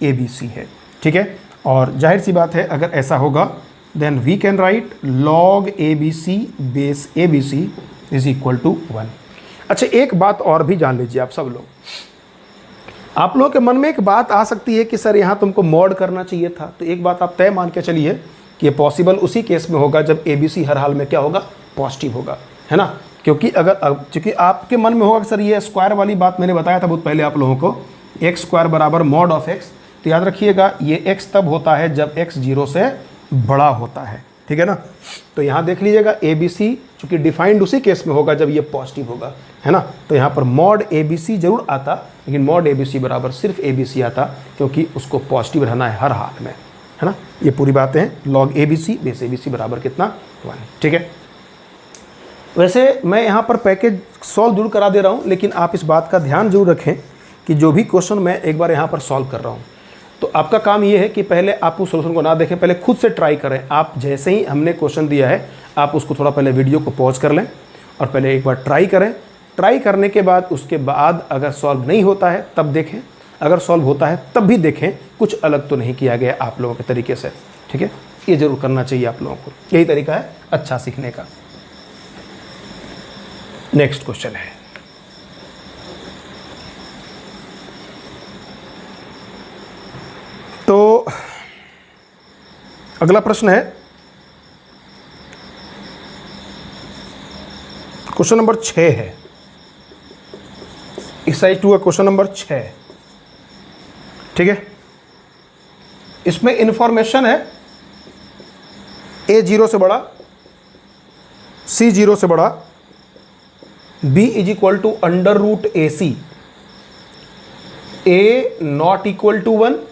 S1: ABC है। ठीक है, और जाहिर सी बात है अगर ऐसा होगा then we can write log ABC base ABC is equal to 1। अच्छा एक बात और भी जान लीजिए आप सब लोग, आप लोगों के मन में एक बात आ सकती है कि सर यहाँ तुमको मॉड करना चाहिए था। तो एक बात आप तय मान के चलिए कि ये पॉसिबल उसी केस में होगा जब ABC हर हाल में क्या होगा, पॉजिटिव होगा, है ना। क्योंकि चूंकि आपके मन में होगा कि सर ये स्क्वायर वाली बात मैंने बताया था बहुत पहले आप लोगों को, एक्स स्क्वायर बराबर मॉड ऑफ एक्स। तो याद रखिएगा ये x तब होता है जब x 0 से बड़ा होता है, ठीक है ना। तो यहाँ देख लीजिएगा ABC चूंकि डिफाइंड उसी केस में होगा जब ये पॉजिटिव होगा, है ना। तो यहाँ पर मॉड ABC जरूर आता, लेकिन मॉड ABC बराबर सिर्फ ABC आता क्योंकि उसको पॉजिटिव रहना है हर हाल में, है ना। ये पूरी बातें हैं। लॉग ABC बेस ABC बराबर कितना, 1। ठीक है, वैसे मैं यहाँ पर पैकेज सॉल्व जरूर करा दे रहा हूँ, लेकिन आप इस बात का ध्यान जरूर रखें कि जो भी क्वेश्चन मैं एक बार यहाँ पर सॉल्व कर रहा हूँ तो आपका काम ये है कि पहले आप उस सोल्यूशन को ना देखें, पहले खुद से ट्राई करें। आप जैसे ही हमने क्वेश्चन दिया है आप उसको थोड़ा पहले वीडियो को पॉज कर लें और पहले एक बार ट्राई करें। ट्राई करने के बाद उसके बाद अगर सॉल्व नहीं होता है तब देखें, अगर सॉल्व होता है तब भी देखें कुछ अलग तो नहीं किया गया आप लोगों के तरीके से। ठीक है, ये ज़रूर करना चाहिए आप लोगों को, यही तरीका है अच्छा सीखने का। नेक्स्ट क्वेश्चन है, तो अगला प्रश्न है क्वेश्चन नंबर 6 है, एक्सरसाइज 2 का क्वेश्चन नंबर 6। ठीक है, इसमें इंफॉर्मेशन है A 0 से बड़ा, C 0 से बड़ा, B is equal to under root AC, A not equal to 1,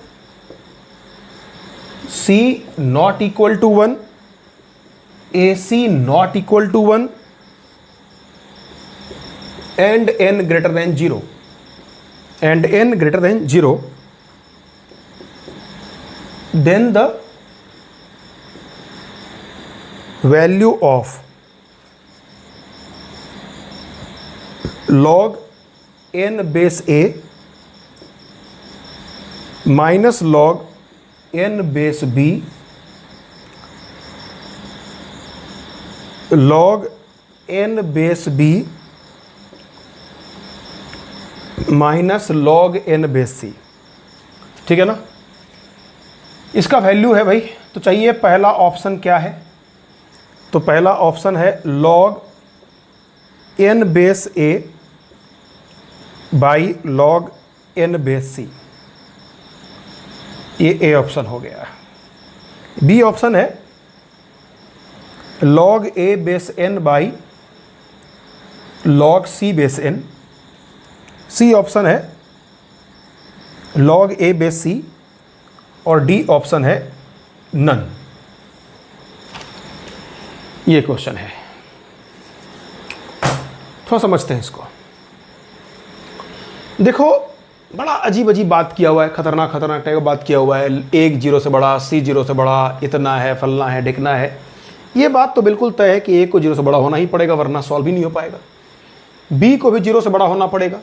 S1: C not equal to 1, AC not equal to 1 and n greater than 0, and n greater than 0, then the value of log n base A minus log n base B log n base B minus log n base C। ठीक है ना, इसका value है भाई। तो चाहिए पहला option क्या है, तो पहला ऑप्शन है log n base a by log n base c, ये ए ऑप्शन हो गया। बी ऑप्शन है log a base n by log c base n। C option है log a बेस c, और डी ऑप्शन है none. ये question है, थोड़ा समझते हैं इसको। देखो बड़ा अजीब अजीब बात किया हुआ है, खतरनाक खतरनाक टाइप का बात किया हुआ है। एक जीरो से बड़ा, सी जीरो से बड़ा, इतना है, फलना है, ढिकना है। ये बात तो बिल्कुल तय है कि ए को जीरो से बड़ा होना ही पड़ेगा, वरना सॉल्व ही नहीं हो पाएगा। बी को भी जीरो से बड़ा होना पड़ेगा,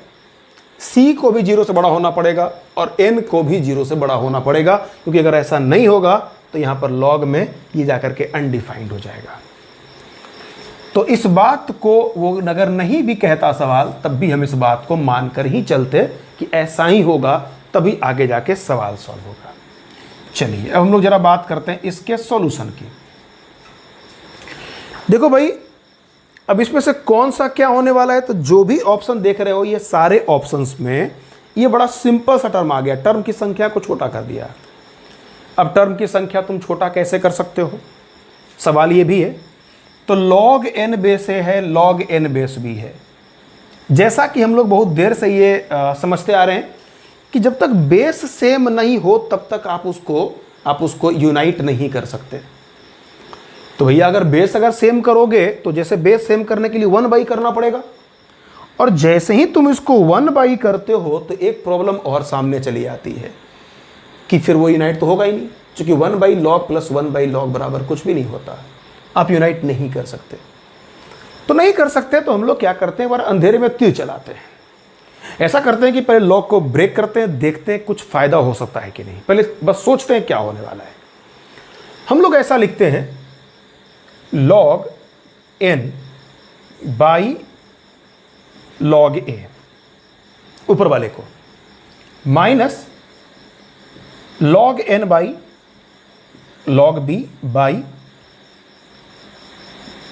S1: सी को भी जीरो से बड़ा होना पड़ेगा, और एन को भी जीरो से बड़ा होना पड़ेगा, क्योंकि अगर ऐसा नहीं होगा तो यहाँ पर लॉग में ये जाकर के अनडिफाइंड हो जाएगा। तो इस बात को वो अगर नहीं भी कहता सवाल, तब भी हम इस बात को मानकर ही चलते कि ऐसा ही होगा, तभी आगे जाके सवाल सॉल्व होगा। चलिए अब हम लोग जरा बात करते हैं इसके सॉल्यूशन की। देखो भाई, अब इसमें से कौन सा क्या होने वाला है, तो जो भी ऑप्शन देख रहे हो ये सारे ऑप्शंस में ये बड़ा सिंपल सा टर्म आ गया। टर्म की संख्या को छोटा कर दिया। अब टर्म की संख्या तुम छोटा कैसे कर सकते हो, सवाल ये भी है। तो log n बेस a है, log n बेस b है। जैसा कि हम लोग बहुत देर से ये समझते आ रहे हैं कि जब तक बेस सेम नहीं हो तब तक आप उसको यूनाइट नहीं कर सकते। तो भैया अगर बेस सेम करोगे तो जैसे बेस सेम करने के लिए 1/, करना पड़ेगा, और जैसे ही तुम इसको 1/, करते हो तो एक प्रॉब्लम और सामने चली आती है कि फिर वो यूनाइट तो होगा ही नहीं, क्योंकि 1/log प्लस 1/log बराबर कुछ भी नहीं होता। आप यूनाइट नहीं कर सकते। तो नहीं कर सकते तो हम लोग क्या करते हैं, बार अंधेरे में तीर चलाते हैं। ऐसा करते हैं कि पहले लॉग को ब्रेक करते हैं, देखते हैं कुछ फायदा हो सकता है कि नहीं, पहले बस सोचते हैं क्या होने वाला है। हम लोग ऐसा लिखते हैं log n by log a, ऊपर वाले को, minus log n by log b by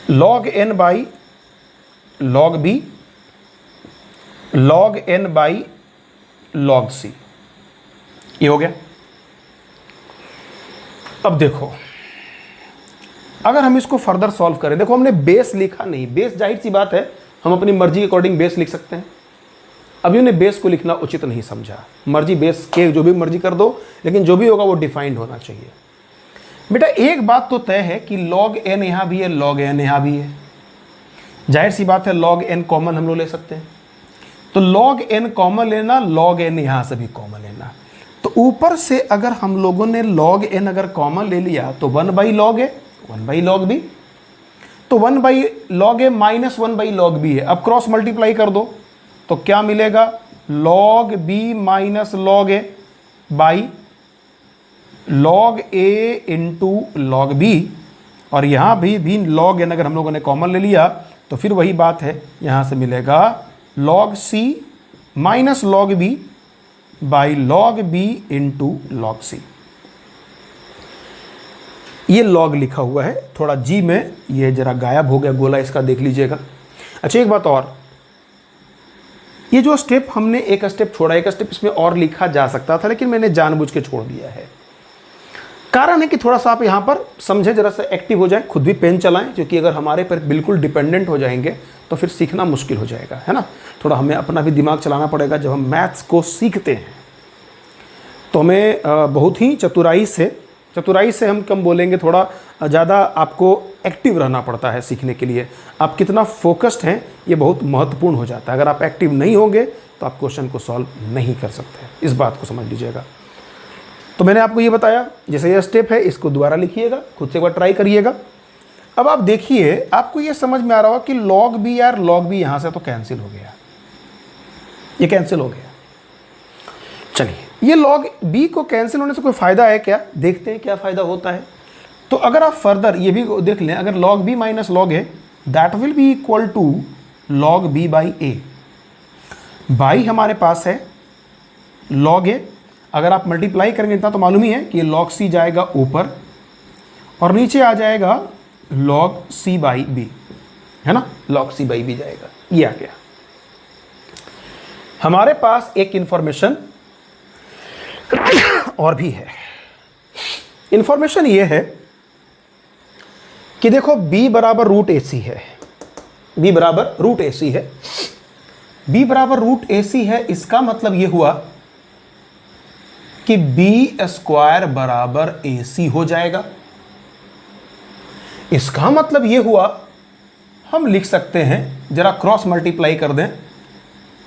S1: log n by log b log n by log c। ये हो गया। अब देखो अगर हम इसको फर्दर सॉल्व करें, देखो हमने बेस लिखा नहीं, बेस जाहिर सी बात है हम अपनी मर्जी के अकॉर्डिंग बेस लिख सकते हैं। अभी उन्हें बेस को लिखना उचित नहीं समझा। मर्जी बेस के जो भी मर्जी कर दो, लेकिन जो भी होगा वो डिफाइंड होना चाहिए। बेटा एक बात तो तय है कि log n यहाँ भी है, log n यहाँ भी है। जाहिर सी बात है log n कॉमन हम लोग ले सकते हैं, तो log n कॉमन लेना, log n यहाँ से भी कॉमन लेना। तो ऊपर से अगर हम लोगों ने log n अगर कॉमन ले लिया तो 1/log a 1/log b, तो 1/log a minus 1/log b है। अब क्रॉस मल्टीप्लाई कर दो तो क्या मिलेगा, log b minus log a by log a into log b, और यहाँ भी log n अगर हम लोगों ने कॉमन ले लिया तो फिर वही बात है, यहाँ से मिलेगा log c minus log b by log b into log c। ये log लिखा हुआ है, थोड़ा जी में ये जरा गायब हो गया गोला, इसका देख लीजिएगा। अच्छा एक बात और, ये जो स्टेप हमने एक स्टेप छोड़ा, एक स्टेप इसमें और लिखा जा सकता था, लेकिन मैंने जानबूझ के छोड़ दिया है। कारण है कि थोड़ा सा आप यहाँ पर समझे, जरा सा एक्टिव हो जाए, खुद भी पेन चलाएं, क्योंकि अगर हमारे पर बिल्कुल डिपेंडेंट हो जाएंगे तो फिर सीखना मुश्किल हो जाएगा, है ना। थोड़ा हमें अपना भी दिमाग चलाना पड़ेगा। जब हम मैथ्स को सीखते हैं तो हमें बहुत ही चतुराई से हम कम बोलेंगे, थोड़ा ज़्यादा आपको एक्टिव रहना पड़ता है सीखने के लिए। आप कितना फोकस्ड हैं ये बहुत महत्वपूर्ण हो जाता है। अगर आप एक्टिव नहीं होंगे तो आप क्वेश्चन को सॉल्व नहीं कर सकते, इस बात को समझ लीजिएगा। तो मैंने आपको ये बताया, जैसे ये स्टेप है इसको दोबारा लिखिएगा, खुद से एक बार ट्राई करिएगा। अब आप देखिए, आपको ये समझ में आ रहा होगा कि log b यार, log b यहाँ से तो कैंसिल हो गया, ये कैंसिल हो गया। चलिए ये log b को कैंसिल होने से कोई फ़ायदा है क्या, देखते हैं क्या फ़ायदा होता है। तो अगर आप फर्दर ये भी देख लें, अगर log b minus log a that will be equal to log b by a। By हमारे पास है log a, अगर आप मल्टीप्लाई करेंगे इतना तो मालूम ही है कि log c जाएगा ऊपर और नीचे आ जाएगा log c बाई b, है ना, log c बाई b जाएगा। ये आ गया। हमारे पास एक इंफॉर्मेशन और भी है। इंफॉर्मेशन ये है कि देखो b बराबर रूट ए सी है, b बराबर रूट ए सी है, b बराबर रूट ए सी है। इसका मतलब ये हुआ कि b स्क्वायर बराबर ए सी हो जाएगा। इसका मतलब ये हुआ, हम लिख सकते हैं, जरा क्रॉस मल्टीप्लाई कर दें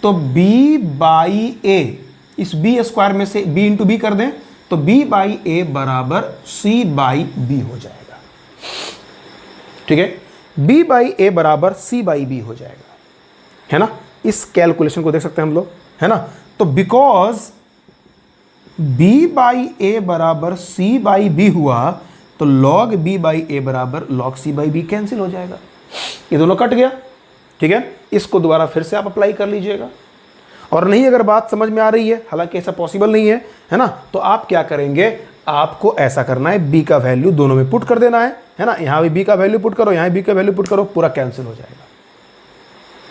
S1: तो b बाई ए, इस b स्क्वायर में से b इंटू बी कर दें तो b बाई ए बराबर c बाई बी हो जाएगा। ठीक है, b बाई ए बराबर c बाई बी हो जाएगा, है ना। इस कैलकुलेशन को देख सकते हैं हम लोग, है ना। तो बिकॉज b बाई ए बराबर c बाई बी हुआ तो log b बाई ए बराबर log c by B cancel हो जाएगा, ये दोनों कट गया। ठीक है, इसको दोबारा फिर से आप अप्लाई कर लीजिएगा। और नहीं अगर बात समझ में आ रही है, हालांकि ऐसा पॉसिबल नहीं है ना, तो आप क्या करेंगे, आपको ऐसा करना है, b का वैल्यू दोनों में पुट कर देना है ना। यहाँ भी b का वैल्यू पुट करो, यहाँ b का वैल्यू पुट करो, पूरा कैंसिल हो जाएगा।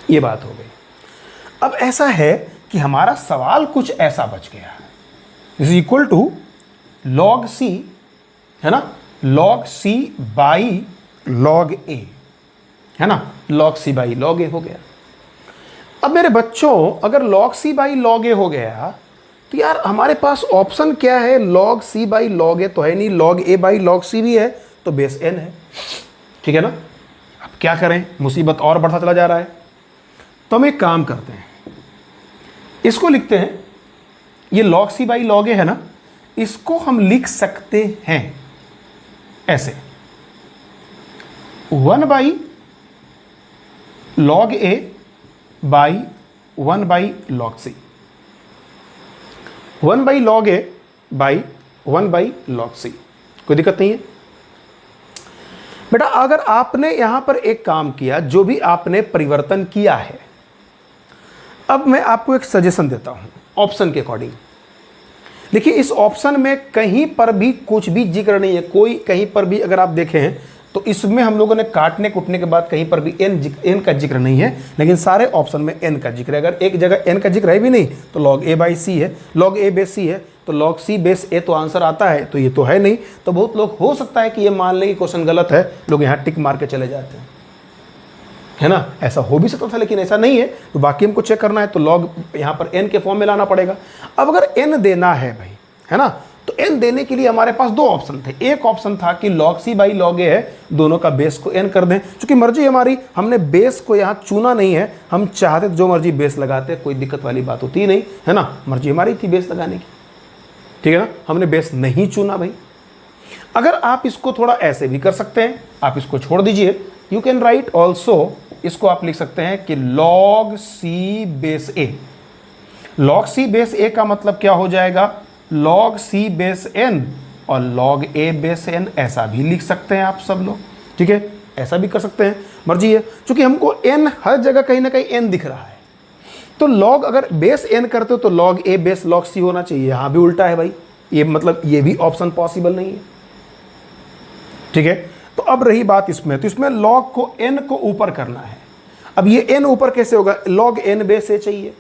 S1: ये बात हो गई। अब ऐसा है कि हमारा सवाल कुछ ऐसा बच गया, is equal to log c, है ना, log c by log a, है ना, log c by log a हो गया। अब मेरे बच्चों, अगर log c by log a हो गया तो यार हमारे पास ऑप्शन क्या है, log c by log a तो है नहीं, log a by log c भी है, तो बेस n है। ठीक है ना। अब क्या करें, मुसीबत और बढ़ता चला जा रहा है। तो हम एक काम करते हैं, इसको लिखते हैं, ये log c by log a है ना, इसको हम लिख सकते हैं ऐसे, 1 by log a by 1 by log c, 1 by log a by 1 by log c। कोई दिक्कत नहीं है बेटा। अगर आपने यहां पर एक काम किया, जो भी आपने परिवर्तन किया है, अब मैं आपको एक सजेशन देता हूं ऑप्शन के अकॉर्डिंग। देखिए, इस ऑप्शन में कहीं पर भी कुछ भी जिक्र नहीं है, कोई कहीं पर भी अगर आप देखें तो इसमें हम लोगों ने काटने कुटने के बाद कहीं पर भी n का जिक्र नहीं है, लेकिन सारे ऑप्शन में n का जिक्र है। अगर एक जगह n का जिक्र है भी नहीं तो log a बाई c है, log a बेस c है, तो log c बेस a तो आंसर आता है, तो ये तो है नहीं। तो बहुत लोग हो सकता है कि ये मान लें कि क्वेश्चन गलत है, लोग यहाँ टिक मार के चले जाते हैं, है ना। ऐसा हो भी सकता था, लेकिन ऐसा नहीं है। तो बाकी हमको चेक करना है तो log यहाँ पर n के फॉर्म में लाना पड़ेगा। अब अगर n देना है भाई, है ना, तो n देने के लिए हमारे पास दो ऑप्शन थे। एक ऑप्शन था कि log c by log a है, दोनों का बेस को n कर दें। चूंकि मर्जी हमारी, हमने बेस को यहाँ चुना नहीं है, हम चाहते तो जो मर्जी बेस लगाते, कोई दिक्कत वाली बात होती ही नहीं, है ना। मर्जी हमारी थी बेस लगाने की, ठीक है ना, हमने बेस नहीं चुना भाई। अगर आप इसको थोड़ा ऐसे भी कर सकते हैं, आप इसको छोड़ दीजिए, यू कैन राइट ऑल्सो, इसको आप लिख सकते हैं कि log c base a। log c base a का मतलब क्या हो जाएगा, log c बेस n, और log a बेस n, ऐसा भी लिख सकते हैं आप सब लोग। ठीक है, ऐसा भी कर सकते हैं, मर्जी है। चूंकि हमको n हर जगह कहीं ना कहीं n दिख रहा है, तो log अगर बेस n करते हो तो log a base log c होना चाहिए। यहाँ भी उल्टा है भाई, ये मतलब ये भी ऑप्शन पॉसिबल नहीं है। ठीक है, तो अब रही बात इसमें, तो इसमें log को n को ऊपर करना है। अब ये n ऊपर कैसे होगा, log n बेस a चाहिए,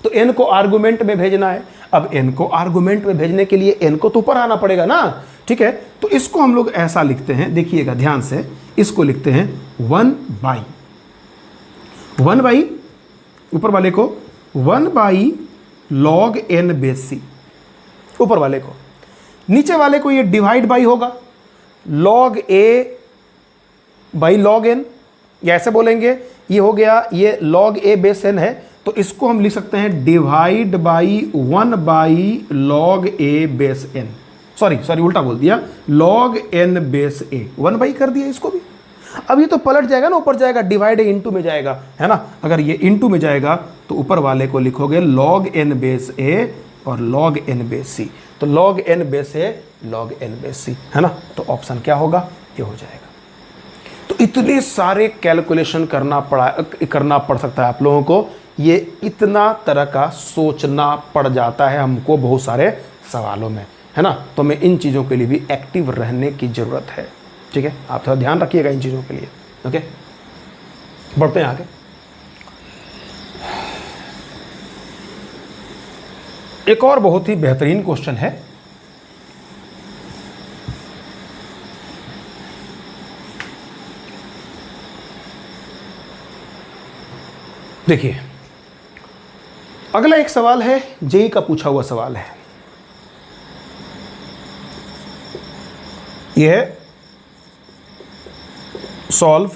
S1: तो n को आर्गुमेंट में भेजना है। अब n को आर्गुमेंट में भेजने के लिए n को तो ऊपर आना पड़ेगा ना। ठीक है, तो इसको हम लोग ऐसा लिखते हैं, देखिएगा ध्यान से, इसको लिखते हैं 1 बाई ऊपर वाले को 1 by log n base c, ऊपर वाले को, नीचे वाले को ये डिवाइड बाई होगा log a by log n, या ऐसे बोलेंगे, ये हो गया, ये log a बेस n है, तो इसको हम लिख सकते हैं divide by 1 by log a base n, sorry उल्टा बोल दिया, log n base a, 1 by कर दिया इसको भी। अब ये तो पलट जाएगा ना, ऊपर जाएगा, डिवाइड इंटू में जाएगा, है ना। अगर ये इंटू में जाएगा तो ऊपर वाले को लिखोगे log n बेस a और log n बेस c, तो log n base a log n base c, है ना। तो ऑप्शन क्या होगा, ये हो जाएगा। तो इतने सारे कैलकुलेशन करना पड़ सकता है आप लोगों को, ये इतना तरह का सोचना पड़ जाता है हमको बहुत सारे सवालों में, है ना। तो हमें इन चीज़ों के लिए भी एक्टिव रहने की ज़रूरत है। ठीक है, आप थोड़ा ध्यान रखिएगा इन चीज़ों के लिए। ओके, बढ़ते हैं आगे। एक और बहुत ही बेहतरीन क्वेश्चन है। देखिए, अगला एक सवाल है, जेई का पूछा हुआ सवाल है। यह है सॉल्व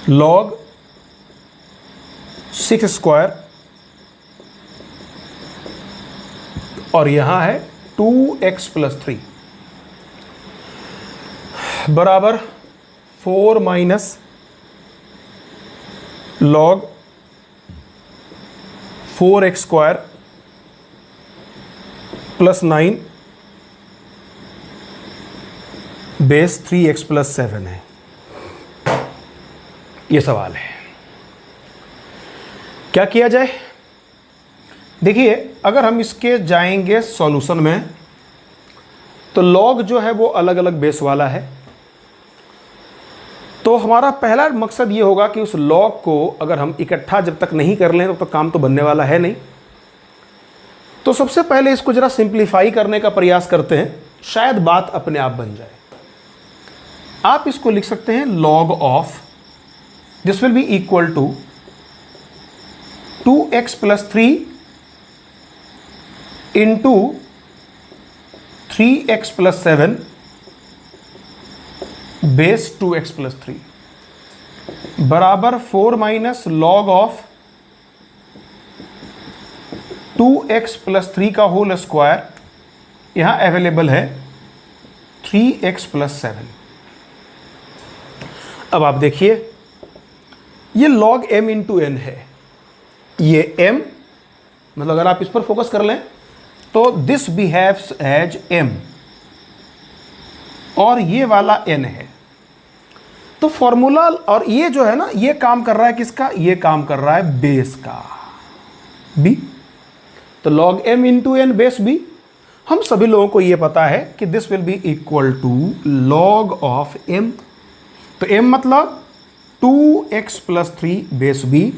S1: log 6 स्क्वायर और यहां है 2x + 3 बराबर 4 minus log 4x square plus 9 base 3x + 7 है। ये सवाल है, क्या किया जाए? देखिए, अगर हम इसके जाएंगे सॉल्यूशन में तो log जो है वो अलग अलग बेस वाला है। तो हमारा पहला मकसद ये होगा कि उस log को अगर हम इकट्ठा जब तक नहीं कर लें तो काम तो बनने वाला है नहीं। तो सबसे पहले इसको जरा सिंप्लीफाई करने का प्रयास करते हैं, शायद बात अपने आप बन जाए। आप इसको लिख सकते हैं log of, this will be equal to 2x + 3 into 3x + 7 base 2x + 3 बराबर 4 माइनस log ऑफ 2x + 3 का होल स्क्वायर, यहां अवेलेबल है 3x + 7। अब आप देखिए, ये log m इंटू n है। ये m मतलब अगर आप इस पर फोकस कर लें तो दिस बिहेव्स एज m और ये वाला n है। तो फॉर्मूला, और ये जो है ना, ये काम कर रहा है किसका? ये काम कर रहा है बेस का, b। तो log m into n base b। हम सभी लोगों को ये पता है कि this will be equal to log of m। तो m मतलब 2x + 3 बेस b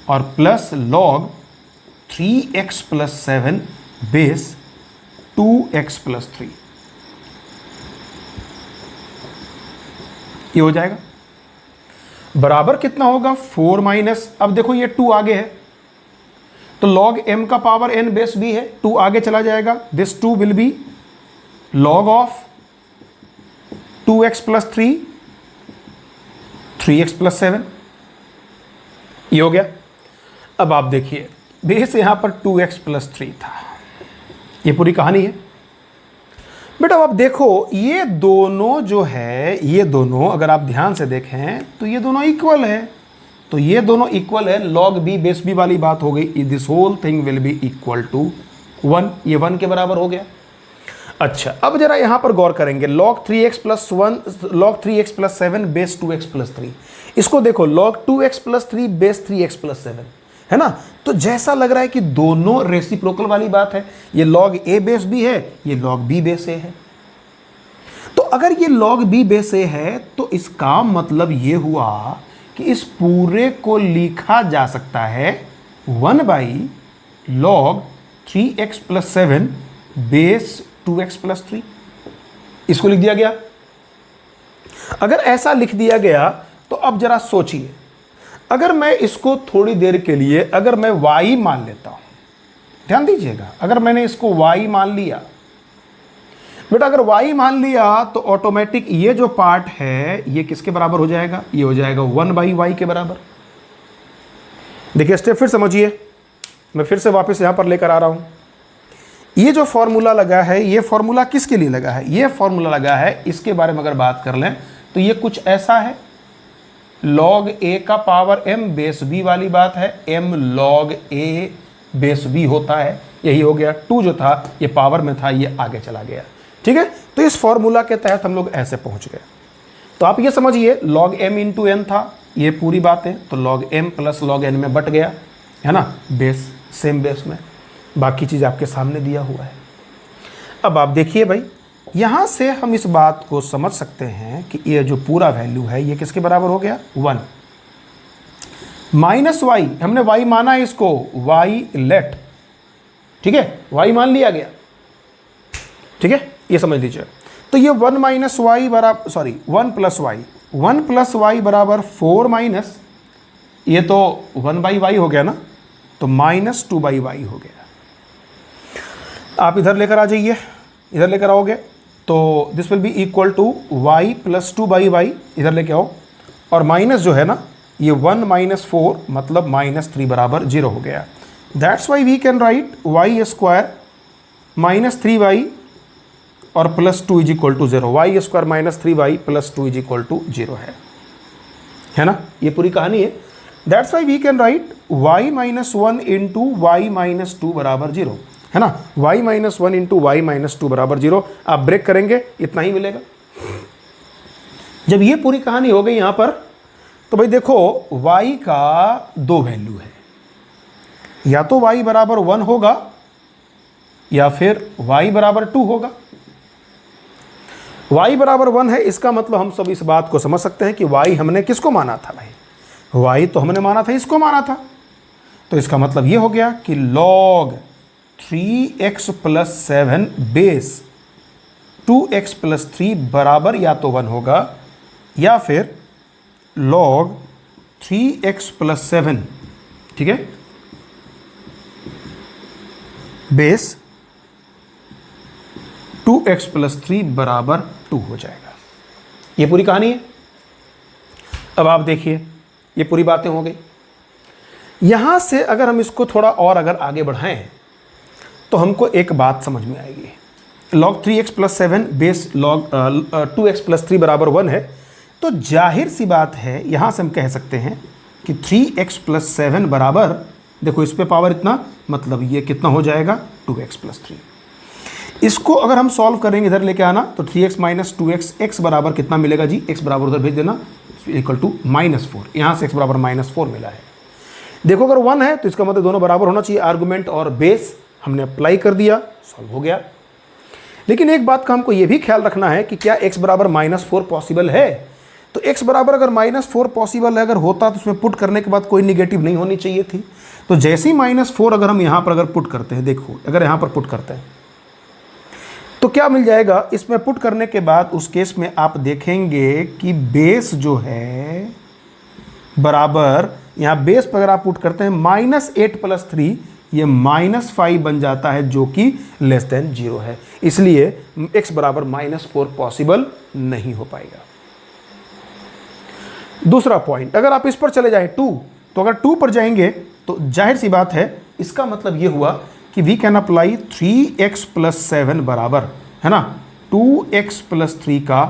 S1: और plus log 3x + 7 base 2x + 3। ये हो जाएगा बराबर कितना होगा? 4 माइनस, अब देखो ये 2 आगे है तो log m का पावर n बेस b है, 2 आगे चला जाएगा। This 2 will be log of 2x + 3 3x + 7। ये हो गया। अब आप देखिए, बेस यहां पर 2x + 3 था। ये पूरी कहानी है बेटा। अब आप देखो, ये दोनों जो है, ये दोनों अगर आप ध्यान से देखें तो ये दोनों इक्वल है। तो ये दोनों इक्वल है, log b बेस b वाली बात हो गई। This whole thing will be equal to 1। ये 1 के बराबर हो गया। अच्छा, अब जरा यहां पर गौर करेंगे, log 3x + 7 बेस 2x + 3। इसको देखो, log 2x + 3 बेस 3x + 7 है ना। तो जैसा लग रहा है कि दोनों रेसिप्रोकल वाली बात है। ये log a बेस b है, ये log b बेस a है। तो अगर ये log b बेस a है तो इसका मतलब ये हुआ कि इस पूरे को लिखा जा सकता है 1/log 3x + 7 बेस 2x + 3। इसको लिख दिया गया। अगर ऐसा लिख दिया गया तो अब जरा सोचिए, अगर मैं इसको थोड़ी देर के लिए अगर मैं y मान लेता हूं, ध्यान दीजिएगा, अगर मैंने इसको y मान लिया बेटा, अगर y मान लिया तो ऑटोमेटिक ये जो पार्ट है ये किसके बराबर हो जाएगा? ये हो जाएगा 1/y के बराबर। देखिए, स्टेप फिर समझिए, मैं फिर से वापस यहां पर लेकर आ रहा हूं। ये जो फॉर्मूला लगा है, ये फॉर्मूला किसके लिए लगा है? ये फॉर्मूला लगा है, इसके बारे में अगर बात कर लें तो ये कुछ ऐसा है, log a का पावर m बेस b वाली बात है। m log a base b होता है, यही हो गया। 2 जो था ये पावर में था, ये आगे चला गया। ठीक है, तो इस फॉर्मूला के तहत हम लोग ऐसे पहुंच गए। तो आप ये समझिए, log m इंटू n था, ये पूरी बात है। तो log m plus log n में बट गया, है ना, बेस सेम बेस में। बाकी चीज़ आपके सामने दिया हुआ है। अब आप देखिए भाई, यहाँ से हम इस बात को समझ सकते हैं कि ये जो पूरा वैल्यू है ये किसके बराबर हो गया? 1 माइनस वाई। हमने y माना है इसको, y लेट ठीक है, y मान लिया गया, ठीक है, ये समझ लीजिए। तो ये 1 माइनस वाई बराबर, sorry 1 plus Y, 1 plus Y बराबर 4 माइनस, ये तो 1 बाई वाई हो गया ना, तो माइनस 2 बाई वाई हो गया। आप इधर लेकर आ जाइए, इधर लेकर आओगे तो this will be equal to Y plus 2 by Y, इधर लेके आओ, और माइनस जो है ना ये 1 माइनस 4 मतलब माइनस 3 बराबर 0 हो गया। That's why we can write y square minus 3 y और plus 2 is equal to 0, y square minus 3 y plus 2 is equal to 0 है ना, ये पूरी कहानी है। That's why we can write y minus 1 into y minus 2 बराबर 0, है ना, y minus 1 into y minus 2 बराबर 0। आप ब्रेक करेंगे इतना ही मिलेगा। जब ये पूरी कहानी हो गई यहां पर, तो भाई देखो y का दो वैल्यू है, या तो y बराबर 1 होगा या फिर y बराबर 2 होगा। y बराबर 1 है, इसका मतलब हम सब इस बात को समझ सकते हैं कि y हमने किसको माना था भाई, y तो हमने माना था, इसको माना था, तो इसका मतलब ये हो गया कि log 3x plus 7 base 2x plus 3 बराबर या तो 1 होगा या फिर log 3x प्लस 7, ठीक है, बेस 2x प्लस 3 बराबर 2 हो जाएगा। ये पूरी कहानी है। अब आप देखिए ये पूरी बातें हो गई। यहां से अगर हम इसको थोड़ा और अगर आगे बढ़ाएं तो हमको एक बात समझ में आएगी। log 3x plus 7 base log 2x plus 3 बराबर 1 है, तो जाहिर सी बात है यहाँ से हम कह सकते हैं कि 3x प्लस 7 बराबर, देखो इस पे पावर इतना, मतलब ये कितना हो जाएगा 2x प्लस 3। इसको अगर हम सॉल्व करेंगे, इधर लेके आना, तो 3x माइनस 2x, x बराबर कितना मिलेगा जी, x बराबर उधर भेज देना, इक्वल टू -4। यहाँ से x बराबर -4 मिला है। देखो अगर 1 है तो इसका मतलब दोनों बराबर होना चाहिए, आर्गुमेंट और बेस हमने अप्लाई कर दिया, सॉल्व हो गया। लेकिन एक बात का हमको ये भी ख्याल रखना है कि क्या x बराबर -4 पॉसिबल है। तो x बराबर अगर -4 पॉसिबल है, अगर होता तो उसमें पुट करने के बाद कोई निगेटिव नहीं होनी चाहिए थी। तो जैसे ही -4 अगर हम यहाँ पर अगर पुट करते हैं, देखो अगर यहाँ पर पुट करते हैं तो क्या मिल जाएगा, इसमें पुट करने के बाद उस केस में आप देखेंगे कि बेस जो है बराबर, यहाँ बेस पर अगर आप पुट करते हैं -8 प्लस 3, ये -5 बन जाता है, जो कि लेस देन 0 है। इसलिए x बराबर -4 पॉसिबल नहीं हो पाएगा। दूसरा पॉइंट, अगर आप इस पर चले जाएं 2, तो अगर 2 पर जाएंगे तो जाहिर सी बात है, इसका मतलब ये हुआ कि we can apply 3x plus 7 बराबर, है ना, 2x प्लस 3 का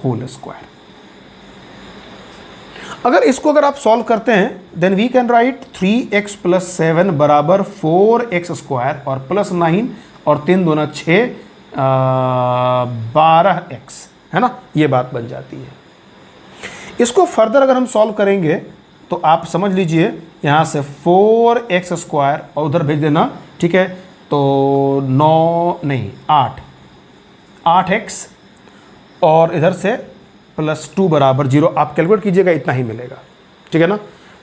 S1: होल स्क्वायर। अगर इसको अगर आप सॉल्व करते हैं then we can write 3x plus 7 बराबर 4x स्क्वायर और प्लस 9 और 3 दूना 6 12x, है ना, ये बात बन जाती है। इसको फर्दर अगर हम सॉल्व करेंगे तो आप समझ लीजिए यहाँ से 4x स्क्वायर और उधर भेज देना, ठीक है, तो 8x और इधर से प्लस 2 बराबर 0, आप कैलकुलेट कीजिएगा इतना ही मिलेगा, ठीक है ना।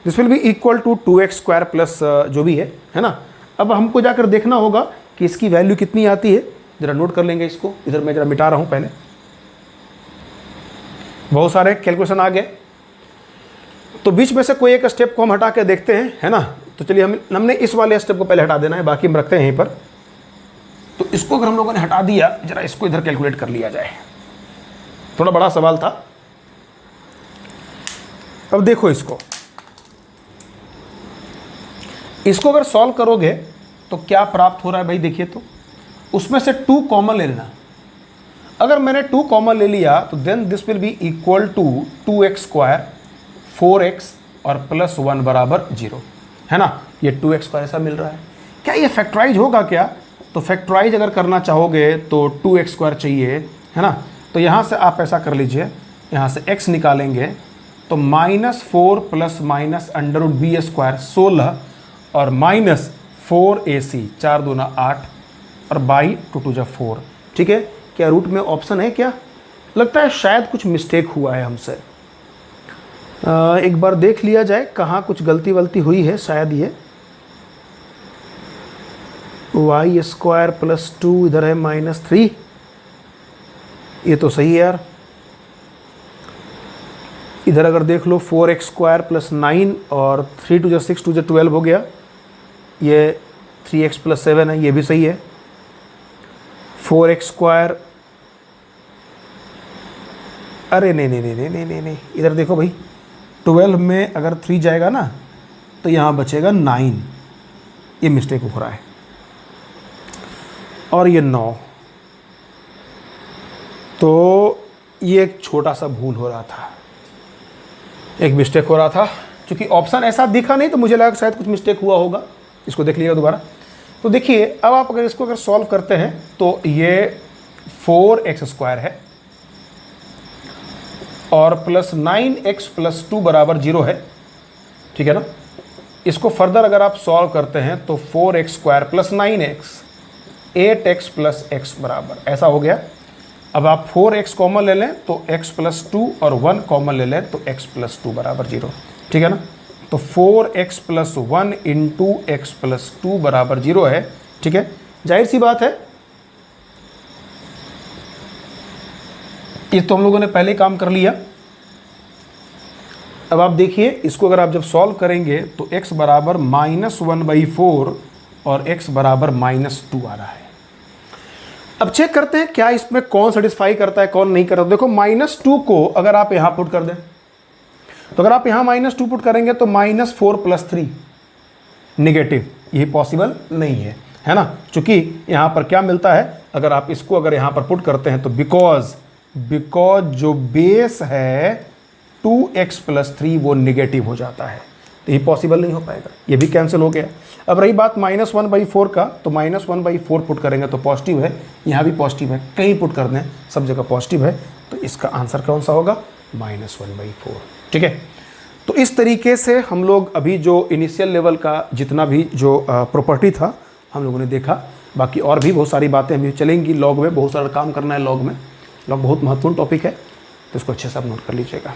S1: This will be equal to 2x square plus जो भी है ना। अब हमको जाकर देखना होगा कि इसकी वैल्यू कितनी आती है, ज़रा नोट कर लेंगे इसको, इधर मैं ज़रा मिटा रहा हूँ पहले, बहुत सारे कैलकुलेशन आ गए, तो बीच में से कोई एक स्टेप को हम हटा के देखते हैं, है ना। तो चलिए हमने इस वाले स्टेप को पहले हटा देना है, बाकी हम रखते हैं यहीं पर। तो इसको अगर हम लोगों ने हटा दिया, जरा इसको इधर कैलकुलेट कर लिया जाए, थोड़ा बड़ा सवाल था। अब देखो इसको अगर सॉल्व करोगे तो क्या प्राप्त हो रहा है भाई, देखिए तो उसमें से 2 कॉमन ले लेना। अगर मैंने 2 कॉमन ले लिया तो then this will be equal to 2x square 4x और प्लस 1 बराबर 0, है ना। ये 2x स्क्वायर ऐसा मिल रहा है। क्या ये फैक्टराइज होगा क्या, तो फैक्टराइज अगर करना चाहोगे तो 2x स्क्वायर चाहिए, है ना। तो यहाँ से आप ऐसा कर लीजिए, यहाँ से x निकालेंगे तो -4 plus minus under root B square 16 और -4ac 4 दूना 8 और बाई 2 2 4, ठीक है। क्या रूट में ऑप्शन है क्या, लगता है शायद कुछ मिस्टेक हुआ है हमसे। एक बार देख लिया जाए कहाँ कुछ गलती वलती हुई है, शायद ये वाई स्क्वायर प्लस 2, इधर है -3, ये तो सही है यार। इधर अगर देख लो 4x स्क्वायर प्लस 9 और 3 2 6 2 12 हो गया, ये 3x प्लस 7 है, ये भी सही है। 4x स्क्वायर, अरे नहीं नहीं नहीं नहीं नहीं नहीं नहीं, इधर देखो भाई, 12 में अगर 3 जाएगा ना तो यहाँ बचेगा 9, ये मिस्टेक हो रहा है। और ये 9, तो ये एक छोटा सा भूल हो रहा था, एक मिस्टेक हो रहा था। क्योंकि ऑप्शन ऐसा दिखा नहीं तो मुझे लगा शायद कुछ मिस्टेक हुआ होगा। इसको देख लीजिएगा दोबारा। तो देखिए अब आप अगर इसको सॉल्व करते हैं तो ये 4x स्क्वायर है और प्लस 9x प्लस 2 बराबर 0 है, ठीक है ना। इसको फर्दर अगर आप सॉल्व करते हैं तो 4x square plus 9x 8x plus x बराबर ऐसा हो गया। अब आप 4x कॉमन ले लें तो x प्लस 2 और 1 कॉमन ले लें तो x प्लस 2 बराबर 0, ठीक है ना। तो 4x plus 1 into x plus 2 बराबर 0 है, ठीक है। जाहिर सी बात है ये तो हम लोगों ने पहले काम कर लिया। अब आप देखिए इसको अगर आप जब सॉल्व करेंगे तो x बराबर -1/4 और x बराबर -2 आ रहा है। अब चेक करते हैं क्या इसमें कौन सेटिस्फाई करता है कौन नहीं करता। देखो -2 को अगर आप यहाँ पुट कर दें तो अगर आप यहाँ -2 पुट करेंगे तो -4 प्लस 3 निगेटिव, ये पॉसिबल नहीं है, है ना। क्योंकि यहाँ पर क्या मिलता है, अगर आप इसको अगर यहाँ पर पुट करते हैं तो बिकॉज जो बेस है 2x प्लस 3 वो निगेटिव हो जाता है, तो ये पॉसिबल नहीं हो पाएगा, ये भी कैंसिल हो गया। अब रही बात -1/4 का, तो -1/4 पुट करेंगे तो पॉजिटिव है, यहाँ भी पॉजिटिव है, कहीं पुट कर दें सब जगह पॉजिटिव है, तो इसका आंसर कौन सा होगा, -1/4, ठीक है। तो इस तरीके से हम लोग अभी जो इनिशियल लेवल का जितना भी जो प्रॉपर्टी था हम लोगों ने देखा। बाकी और भी बहुत सारी बातें अभी चलेंगी, लॉग में बहुत सारा काम करना है, लॉग बहुत महत्वपूर्ण टॉपिक है, तो इसको अच्छे से आप नोट कर लीजिएगा।